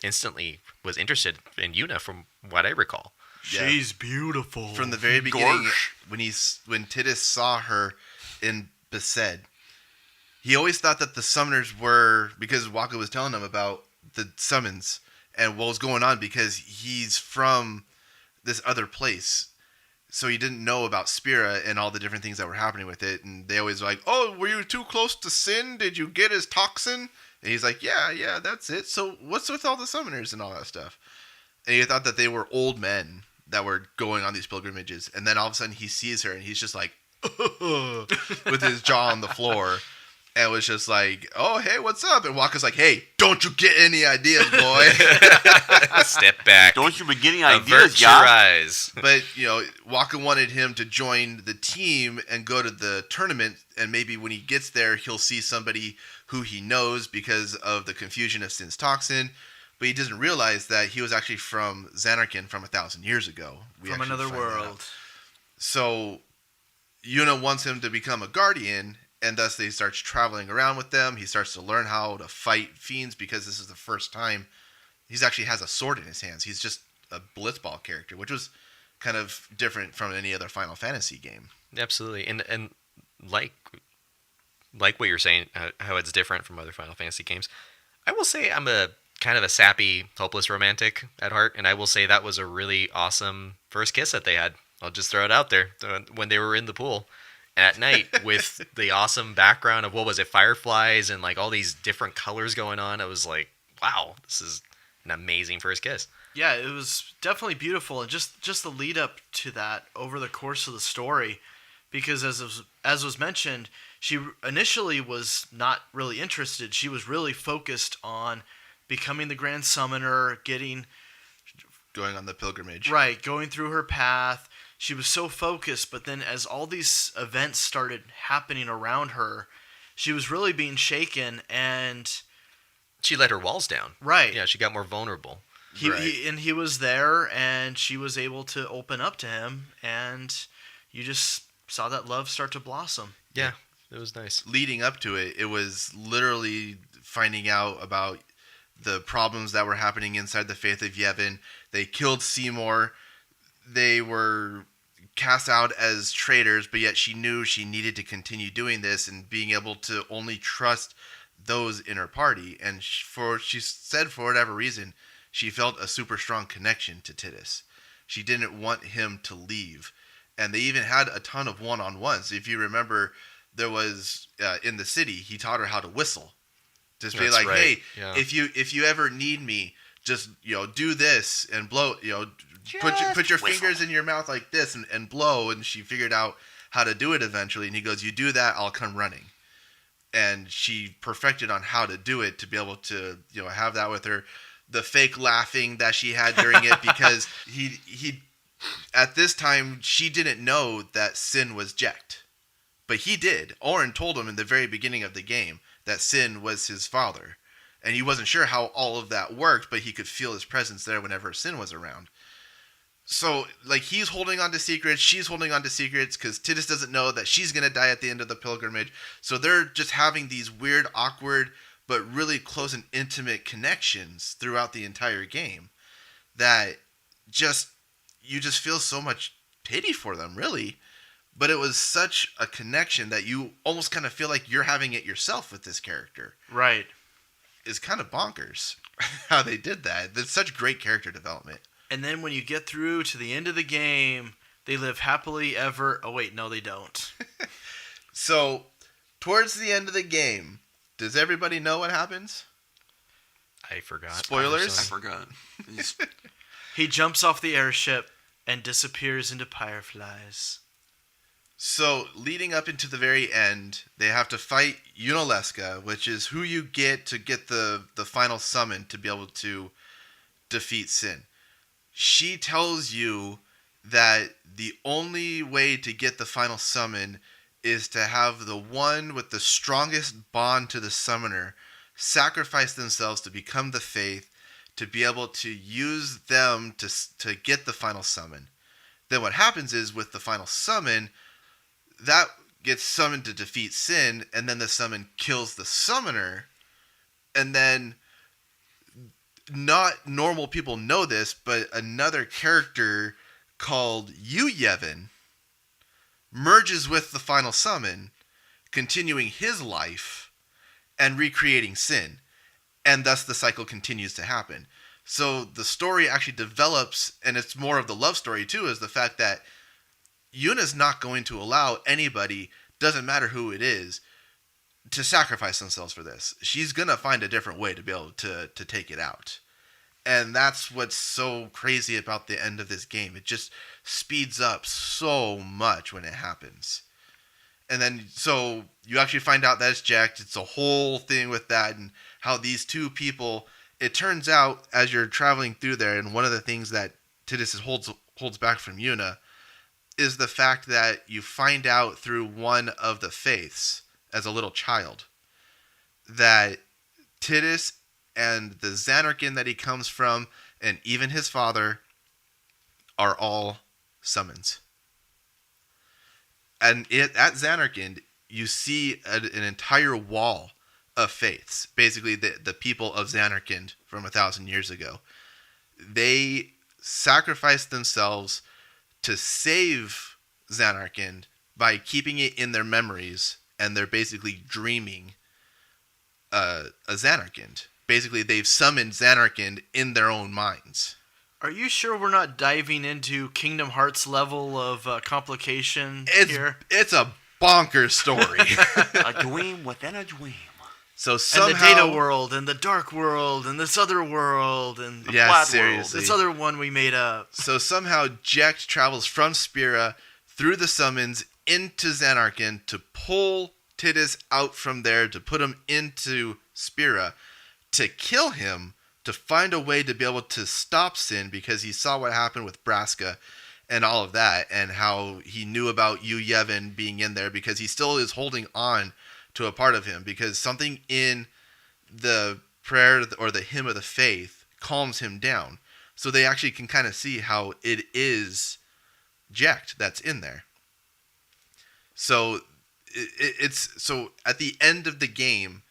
instantly was interested in Yuna from what I recall. Yeah. She's beautiful. From the very beginning, Gorsh. when Titus saw her in Besaid, he always thought that the summoners were, because Waka was telling him about the summons and what was going on, because he's from this other place. So he didn't know about Spira and all the different things that were happening with it. And they always were like, oh, were you too close to Sin? Did you get his toxin? And he's like, yeah, that's it. So what's with all the summoners and all that stuff? And he thought that they were old men that were going on these pilgrimages. And then all of a sudden he sees her and he's just like, with his jaw on the floor. And was just like, oh, hey, what's up? And Waka's like, hey, don't you get any ideas, boy. Step back. Don't you be getting Avert ideas, your yeah? eyes. But, Waka wanted him to join the team and go to the tournament. And maybe when he gets there, he'll see somebody who he knows because of the confusion of Sin's toxin. But he doesn't realize that he was actually from Xanarkand from 1,000 years ago. We From actually another find that out. world. So Yuna wants him to become a guardian, and thus he starts traveling around with them. He starts to learn how to fight fiends, because this is the first time he's actually has a sword in his hands. He's just a blitzball character, which was kind of different from any other Final Fantasy game. Absolutely, and like what you're saying, how it's different from other Final Fantasy games. I will say I'm a kind of a sappy, hopeless romantic at heart, and I will say that was a really awesome first kiss that they had. I'll just throw it out there when they were in the pool at night with the awesome background of, what was it, fireflies and like all these different colors going on. I was like, wow, this is an amazing first kiss. Yeah, it was definitely beautiful, and just the lead up to that over the course of the story, because as was mentioned, she initially was not really interested. She was really focused on becoming the Grand Summoner, Going on the pilgrimage. going through her path. She was so focused, but then as all these events started happening around her, she was really being shaken, and She let her walls down. right. Yeah, she got more vulnerable. He was there, and she was able to open up to him, and you just saw that love start to blossom. Yeah, it was nice. Leading up to it, it was literally finding out about the problems that were happening inside the faith of Yevon. They killed Seymour. They were cast out as traitors, but yet she knew she needed to continue doing this and being able to only trust those in her party. And she said for whatever reason, she felt a super strong connection to Titus. She didn't want him to leave. And they even had a ton of one-on-ones. If you remember, there was, in the city, he taught her how to whistle. Just be That's like, right. hey, Yeah. if you ever need me, just, do this and blow, put your whistle. fingers in your mouth like this and blow. And she figured out how to do it eventually. And he goes, you do that, I'll come running. And she perfected on how to do it to be able to, have that with her. The fake laughing that she had during it, because he at this time, she didn't know that Sin was Jecht. But he did. Orin told him in the very beginning of the game that Sin was his father. And he wasn't sure how all of that worked, but he could feel his presence there whenever Sin was around. So, he's holding on to secrets, she's holding on to secrets, because Titus doesn't know that she's going to die at the end of the pilgrimage. So they're just having these weird, awkward, but really close and intimate connections throughout the entire game that you just feel so much pity for them, really. But it was such a connection that you almost kind of feel like you're having it yourself with this character. Right. It's kind of bonkers how they did that. It's such great character development. And then when you get through to the end of the game, they live happily ever. Oh, wait, no, they don't. So, towards the end of the game, does everybody know what happens? I forgot. Spoilers? I forgot. He jumps off the airship and disappears into fireflies. So, leading up into the very end, they have to fight Unalesca, which is who you get to get the final summon to be able to defeat Sin. She tells you that the only way to get the final summon is to have the one with the strongest bond to the summoner sacrifice themselves to become the faith, to be able to use them to get the final summon. Then what happens is, with the final summon, that gets summoned to defeat Sin, and then the summon kills the summoner, and then not normal people know this, but another character called Yevon merges with the final summon, continuing his life and recreating Sin, and thus the cycle continues to happen. So the story actually develops, and it's more of the love story too, is the fact that Yuna's not going to allow anybody, doesn't matter who it is, to sacrifice themselves for this. She's going to find a different way to be able to take it out. And that's what's so crazy about the end of this game. It just speeds up so much when it happens. And then, so you actually find out that it's Jecht. It's a whole thing with that, and how these two people, it turns out as you're traveling through there, and one of the things that Titus holds back from Yuna is the fact that you find out through one of the faiths as a little child that Titus and the Xanarkin that he comes from, and even his father, are all summons. And at Xanarkin, you see an entire wall of faiths. Basically, the people of Xanarkin from 1,000 years ago. They sacrificed themselves to save Xanarkin by keeping it in their memories, and they're basically dreaming a Xanarkin. Basically, they've summoned Xanarkin in their own minds. Are you sure we're not diving into Kingdom Hearts level of complication here? It's a bonkers story. A dream within a dream. So somehow, And the data world, and the dark world, and this other world, and the yeah, flat seriously. world. This other one we made up. So somehow Jecht travels from Spira through the summons into Xanarkin to pull Titus out from there, to put him into Spira, to kill him, to find a way to be able to stop Sin, because he saw what happened with Braska and all of that, and how he knew about Yevon being in there, because he still is holding on to a part of him, because something in the prayer or the hymn of the faith calms him down. So they actually can kind of see how it is Jecht that's in there. So it's so at the end of the game,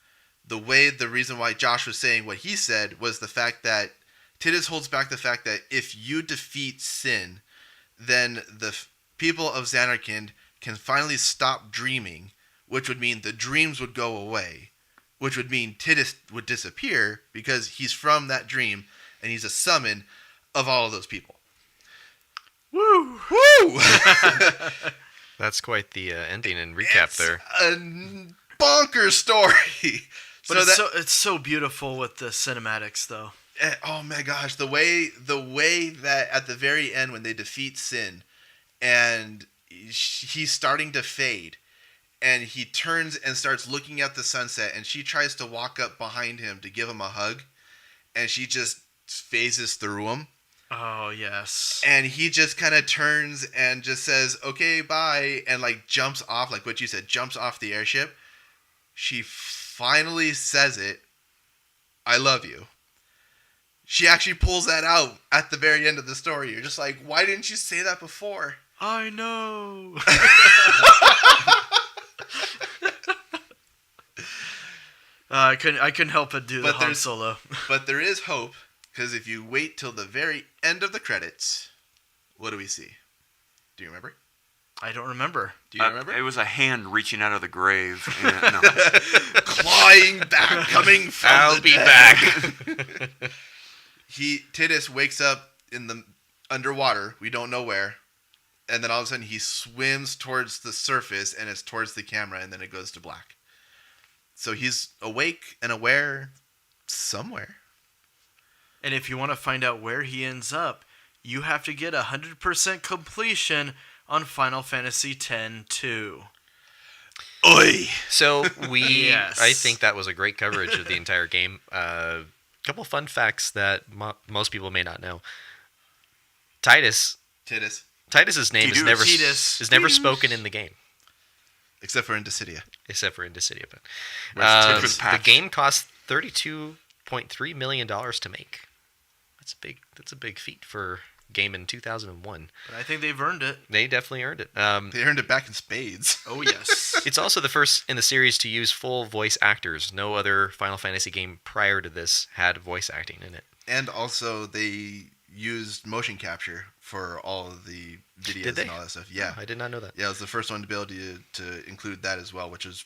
the reason why Josh was saying what he said was the fact that Tidus holds back the fact that if you defeat sin, then the people of Zanarkand can finally stop dreaming, which would mean the dreams would go away, which would mean Tidus would disappear because he's from that dream and he's a summon of all of those people. Woo! Woo! That's quite the ending and recap there. A bonkers story. But it's so beautiful with the cinematics, though. Oh my gosh, the way that at the very end when they defeat Sin, and he's starting to fade, and he turns and starts looking at the sunset, and she tries to walk up behind him to give him a hug, and she just phases through him. Oh, yes. And he just kind of turns and just says, okay, bye, and like jumps off, like what you said, jumps off the airship. She finally says it, I love you. She actually pulls that out at the very end of the story. You're just like, why didn't you say that before? I know. I couldn't help but do the Han Solo. But there is hope, because if you wait till the very end of the credits, what do we see? Do you remember? I don't remember. Do you remember? It was a hand reaching out of the grave. And, no. Clawing back, coming from I'll be back. Tidus wakes up in the underwater. We don't know where. And then all of a sudden he swims towards the surface, and it's towards the camera, and then it goes to black. So he's awake and aware somewhere. And if you want to find out where he ends up, you have to get 100% completion on Final Fantasy X-2. Oi! So Yes. I think that was a great coverage of the entire game. Couple fun facts that most people may not know. Tidus's name is never spoken in the game. Except for in Dissidia. But Rest the game cost $32.3 million to make. That's a big feat for a game in 2001. But I think they've earned it. They definitely earned it. They earned it back in spades. Oh, yes. It's also the first in the series to use full voice actors. No other Final Fantasy game prior to this had voice acting in it. And also they used motion capture for all of the videos and all that stuff. Yeah. Oh, I did not know that. Yeah, it was the first one to be able to include that as well, which was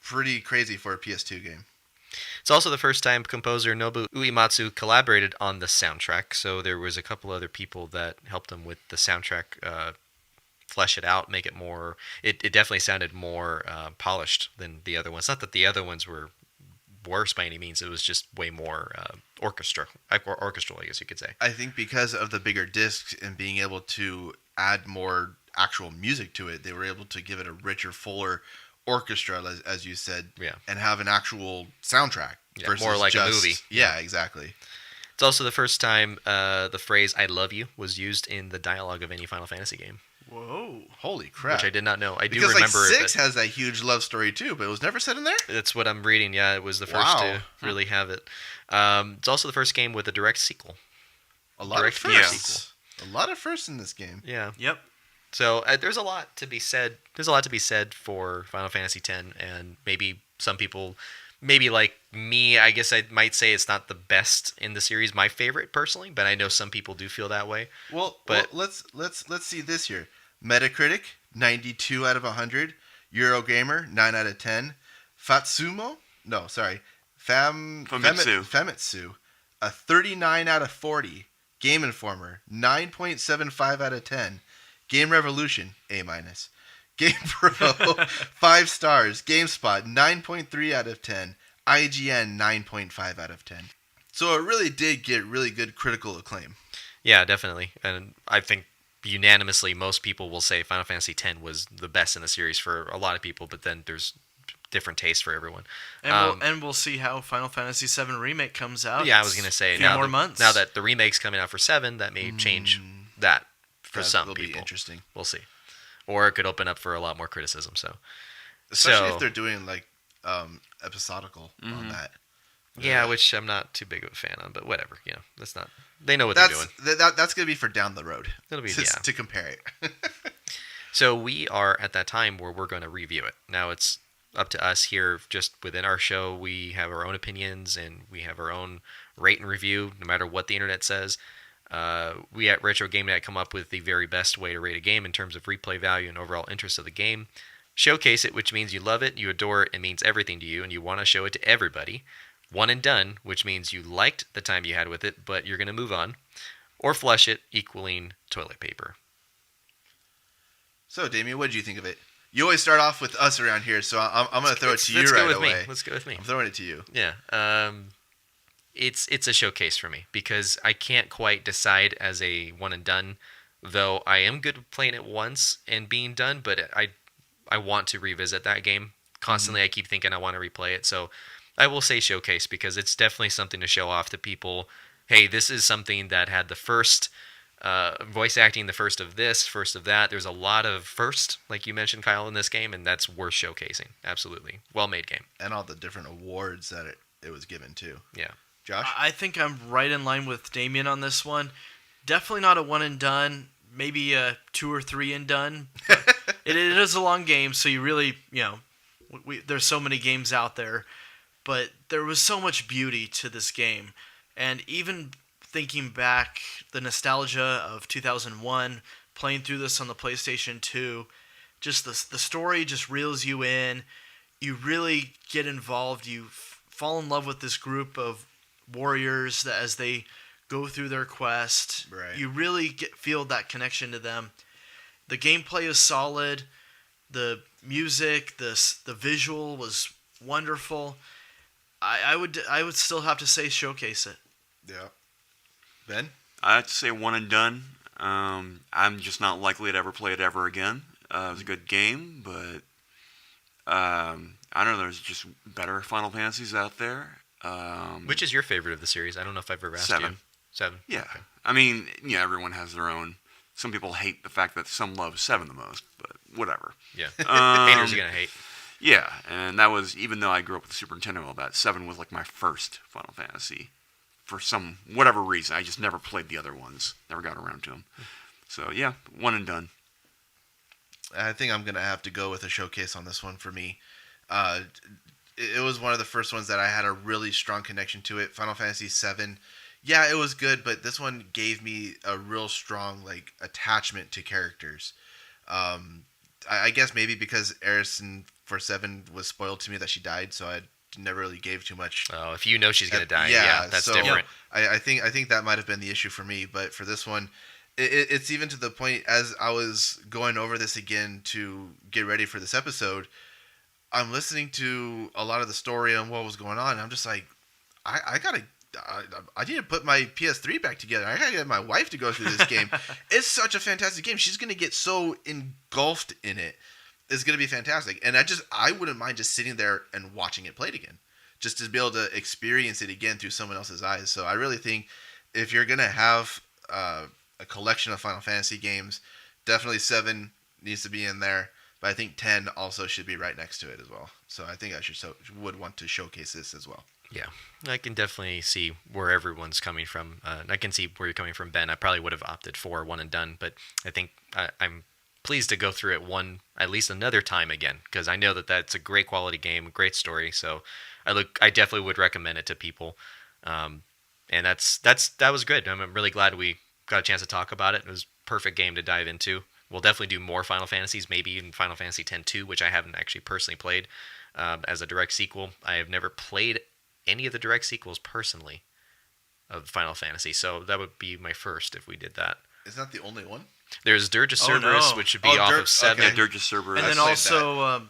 pretty crazy for a PS2 game. It's also the first time composer Nobu Uematsu collaborated on the soundtrack, so there was a couple other people that helped him with the soundtrack, flesh it out, make it more... It definitely sounded more polished than the other ones. Not that the other ones were worse by any means, it was just way more orchestral, I guess you could say. I think because of the bigger discs and being able to add more actual music to it, they were able to give it a richer, fuller orchestra, as you said, yeah, and have an actual soundtrack. Yeah, more like a movie. Yeah, exactly. It's also the first time the phrase "I love you" was used in the dialogue of any Final Fantasy game. Whoa. Holy crap. Which I did not know. I do because remember like 6 it. Because has that huge love story too, but it was never said in there? That's what I'm reading, yeah. It was the first to really have it. It's also the first game with a direct sequel. A lot of firsts. A lot of firsts in this game. Yeah. Yep. So there's a lot to be said. There's a lot to be said for Final Fantasy X, and maybe some people, maybe like me, I guess I might say it's not the best in the series, my favorite personally, but I know some people do feel that way. Well, but let's see this here. Metacritic 92 out of 100, Eurogamer 9 out of 10, Famitsu a 39 out of 40, Game Informer 9.75 out of 10. Game Revolution, A-. Game Pro, 5 stars. GameSpot, 9.3 out of 10. IGN, 9.5 out of 10. So it really did get really good critical acclaim. Yeah, definitely. And I think unanimously most people will say Final Fantasy X was the best in the series for a lot of people, but then there's different tastes for everyone. And we'll see how Final Fantasy VII Remake comes out. Yeah, I was going to say, few more months. Now that the remake's coming out for 7, that may change that. For some people, be interesting. We'll see, or it could open up for a lot more criticism. Especially if they're doing like episodical on that. Yeah, which I'm not too big of a fan on, but whatever. That's not. They know what they're doing. That's gonna be for down the road. It'll be to compare it. So we are at that time where we're going to review it. Now it's up to us here, just within our show. We have our own opinions and we have our own rate and review, no matter what the internet says. We at Retro Game Night come up with the very best way to rate a game in terms of replay value and overall interest of the game. Showcase it, which means you love it, you adore it, it means everything to you, and you want to show it to everybody. One and done, which means you liked the time you had with it, but you're going to move on. Or flush it, equaling toilet paper. So, Damien, what did you think of it? You always start off with us around here, so I'm going to throw it to you right away. Let's go with me. I'm throwing it to you. Yeah. It's a showcase for me because I can't quite decide as a one and done, though I am good at playing it once and being done, but I want to revisit that game. Constantly I keep thinking I want to replay it, so I will say showcase because it's definitely something to show off to people. Hey, this is something that had the first voice acting, the first of this, first of that. There's a lot of first, like you mentioned, Kyle, in this game, and that's worth showcasing. Absolutely. Well-made game. And all the different awards that it was given, too. Yeah. Josh? I think I'm right in line with Damien on this one. Definitely not a one and done. Maybe a 2 or 3 and done. It is a long game, so you really, there's so many games out there. But there was so much beauty to this game. And even thinking back, the nostalgia of 2001, playing through this on the PlayStation 2, just the story just reels you in. You really get involved. You fall in love with this group of warriors that as they go through their quest. Right. You really feel that connection to them. The gameplay is solid. The music, the visual was wonderful. I would still have to say showcase it. Yeah. Ben? I have to say one and done. I'm just not likely to ever play it ever again. It was a good game, but I don't know. There's just better Final Fantasies out there. Which is your favorite of the series? I don't know if I've ever asked 7. you. 7. Yeah. Okay. I mean, everyone has their own. Some people hate the fact that some love 7 the most, but whatever. Yeah. Haters are going to hate. Yeah, and that was, even though I grew up with the Super Nintendo and all that, 7 was like my first Final Fantasy. For some, whatever reason. I just never played the other ones. Never got around to them. So, yeah, one and done. I think I'm going to have to go with a showcase on this one for me. It was one of the first ones that I had a really strong connection to it. Final Fantasy VII. Yeah, it was good, but this one gave me a real strong attachment to characters. I guess maybe because Aerith for 7 was spoiled to me that she died, so I never really gave too much. Oh, if you know she's going to die, yeah, that's so different. I think that might have been the issue for me, but for this one, it's even to the point as I was going over this again to get ready for this episode, I'm listening to a lot of the story on what was going on, and I'm just like, I need to put my PS3 back together. I gotta get my wife to go through this game. It's such a fantastic game. She's gonna get so engulfed in it. It's gonna be fantastic. And I wouldn't mind just sitting there and watching it played again, just to be able to experience it again through someone else's eyes. So I really think if you're gonna have a collection of Final Fantasy games, definitely 7 needs to be in there. But I think 10 also should be right next to it as well. So I think I would want to showcase this as well. Yeah, I can definitely see where everyone's coming from. I can see where you're coming from, Ben. I probably would have opted for one and done, but I think I'm pleased to go through it at least another time again, because I know that that's a great quality game, a great story. So I definitely would recommend it to people. And that was good. I'm really glad we got a chance to talk about it. It was a perfect game to dive into. We'll definitely do more Final Fantasies, maybe even Final Fantasy X-2, which I haven't actually personally played as a direct sequel. I have never played any of the direct sequels personally of Final Fantasy, so that would be my first if we did that. Is that the only one? There's Dirge of Cerberus, which would be off of 7. Okay. Yeah, Dirge of Cerberus. And then also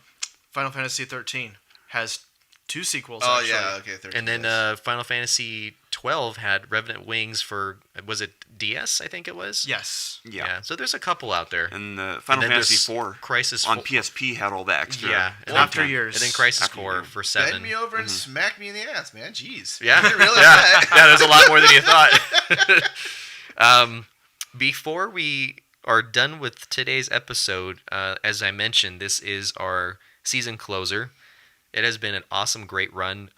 Final Fantasy 13 has 2 sequels. Oh, actually. yeah, okay. 13 And then Final Fantasy 12 had Revenant Wings for, was it DS, I think it was? Yes. Yeah. So there's a couple out there. And Final And then Fantasy there's 4 Crisis on 4. PSP had all that extra. Yeah. And after years. And then Crisis After Core years. for 7. Bend me over and smack me in the ass, man. Jeez. Yeah. I didn't realize yeah. that. Yeah, there's a lot more than you thought. Before we are done with today's episode, as I mentioned, this is our season closer. It has been an awesome, great run.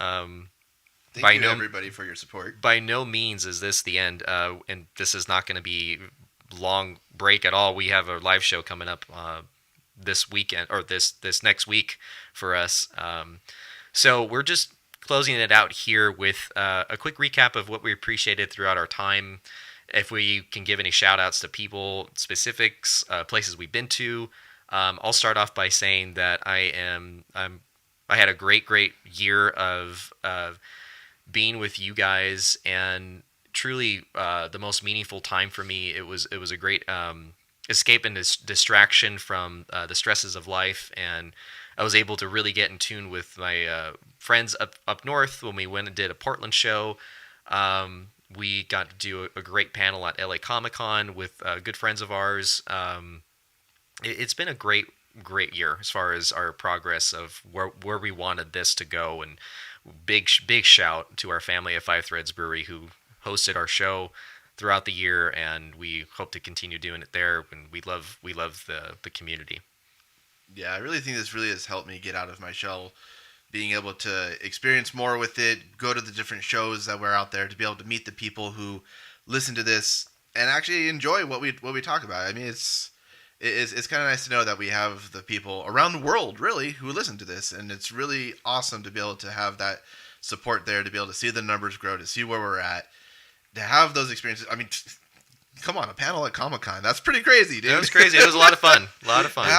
Thank you, everybody, for your support. By no means is this the end, and this is not going to be long break at all. We have a live show coming up this weekend, or this next week for us. So we're just closing it out here with a quick recap of what we appreciated throughout our time. If we can give any shout outs to people, specifics, places we've been to. I'll start off by saying that I had a great year of being with you guys, and truly the most meaningful time for me. It was a great escape and distraction from the stresses of life, and I was able to really get in tune with my friends up north when we went and did a Portland show. We got to do a great panel at LA Comic-Con with good friends of ours. It's been a great year as far as our progress of where we wanted this to go, and big shout to our family at Five Threads Brewery who hosted our show throughout the year, and we hope to continue doing it there. And we love the community. Yeah, I really think this really has helped me get out of my shell, being able to experience more with it, go to the different shows that were out there, to be able to meet the people who listen to this and actually enjoy what we talk about. I mean, it's kind of nice to know that we have the people around the world, really, who listen to this, and it's really awesome to be able to have that support there, to be able to see the numbers grow, to see where we're at, to have those experiences. I mean, come on, a panel at Comic-Con. That's pretty crazy, dude. It was crazy. It was a lot of fun.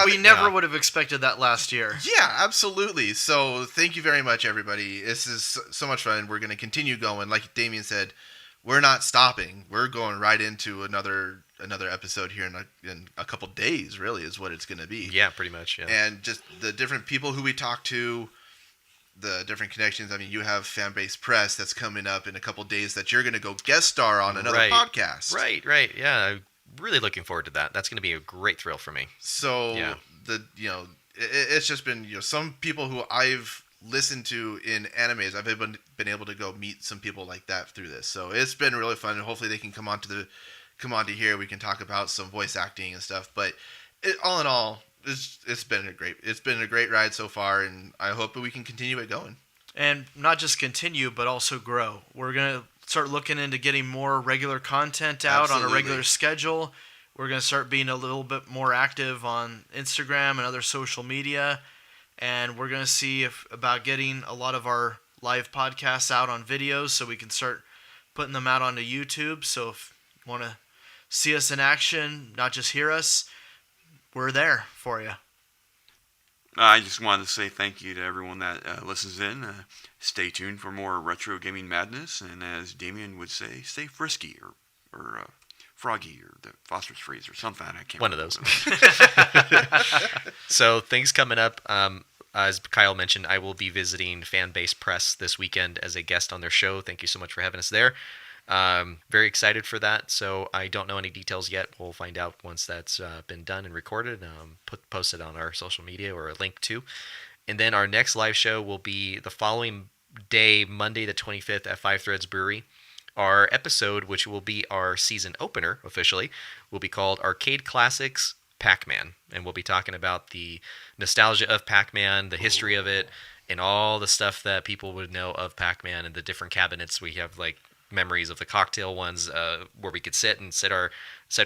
We never would have expected that last year. Yeah, absolutely. So thank you very much, everybody. This is so much fun. We're going to continue going. Like Damien said, we're not stopping. We're going right into another episode here in a couple days, really, is what it's going to be. Yeah, pretty much, yeah. And just the different people who we talk to, the different connections. I mean, you have Fanbase Press that's coming up in a couple days that you're going to go guest star on another podcast. Right. Yeah, I'm really looking forward to that. That's going to be a great thrill for me. So, yeah. It's just been, some people who I've listened to in animes, I've been able to go meet some people like that through this. So it's been really fun, and hopefully they can come on to here. We can talk about some voice acting and stuff. But all in all, it's been a great ride so far, and I hope that we can continue it going. And not just continue, but also grow. We're gonna start looking into getting more regular content out on a regular schedule. We're gonna start being a little bit more active on Instagram and other social media, and we're gonna see about getting a lot of our live podcasts out on videos, so we can start putting them out onto YouTube. So if you want to see us in action, not just hear us, we're there for you. I just wanted to say thank you to everyone that listens in. Stay tuned for more retro gaming madness, and as Damien would say, stay frisky or froggy or the Foster's phrase or something. I can't. One of those. So things coming up. As Kyle mentioned, I will be visiting Fanbase Press this weekend as a guest on their show. Thank you so much for having us there. Very excited for that. So I don't know any details yet. We'll find out once that's been done and recorded. Posted on our social media, or a link to. And then our next live show will be the following day, Monday the 25th at Five Threads Brewery. Our episode, which will be our season opener officially, will be called Arcade Classics Pac-Man. And we'll be talking about the nostalgia of Pac-Man, the history of it, and all the stuff that people would know of Pac-Man, and the different cabinets. We have like memories of the cocktail ones where we could sit our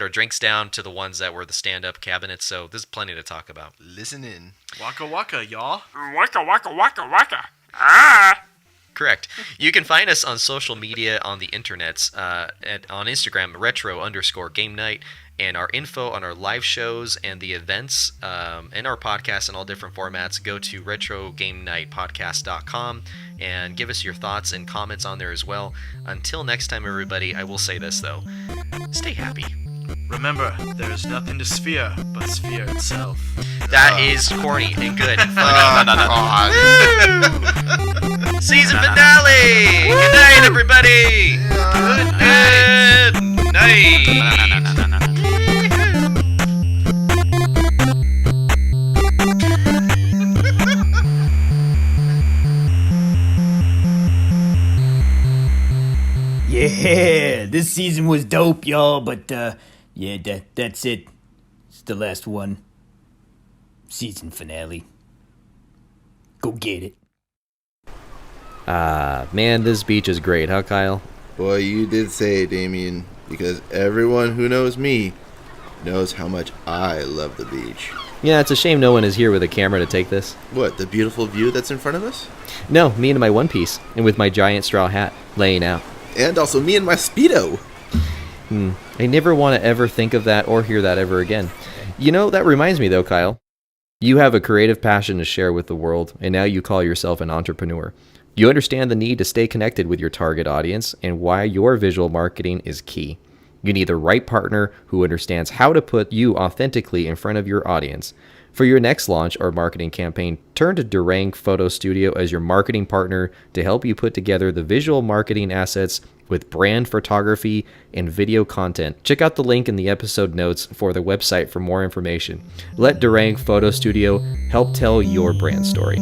drinks down, to the ones that were the stand-up cabinets. So there's plenty to talk about. Listen in. Waka waka, y'all. Waka waka waka waka. Ah! Correct. You can find us on social media on the internets, on Instagram, retro_game night, and our info on our live shows and the events and our podcasts in all different formats. Go to retroGameNightPodcast.com and give us your thoughts and comments on there as well. Until next time, everybody, I will say this, though. Stay happy. Remember, there is nothing to sphere but sphere itself. That is corny and good and funny. God. Season finale! Good night, everybody! Good night! Yeah, this season was dope, y'all, but, yeah, that's it. It's the last one. Season finale. Go get it. Man, this beach is great, huh, Kyle? Boy, you did say it, Damien, because everyone who knows me knows how much I love the beach. Yeah, it's a shame no one is here with a camera to take this. What, the beautiful view that's in front of us? No, me in my one piece, and with my giant straw hat, laying out. And also me and my Speedo. I never want to ever think of that or hear that ever again. You know, that reminds me though, Kyle. You have a creative passion to share with the world, and now you call yourself an entrepreneur. You understand the need to stay connected with your target audience and why your visual marketing is key. You need the right partner who understands how to put you authentically in front of your audience. For your next launch or marketing campaign, turn to Durang Photo Studio as your marketing partner to help you put together the visual marketing assets with brand photography and video content. Check out the link in the episode notes for the website for more information. Let Durang Photo Studio help tell your brand story.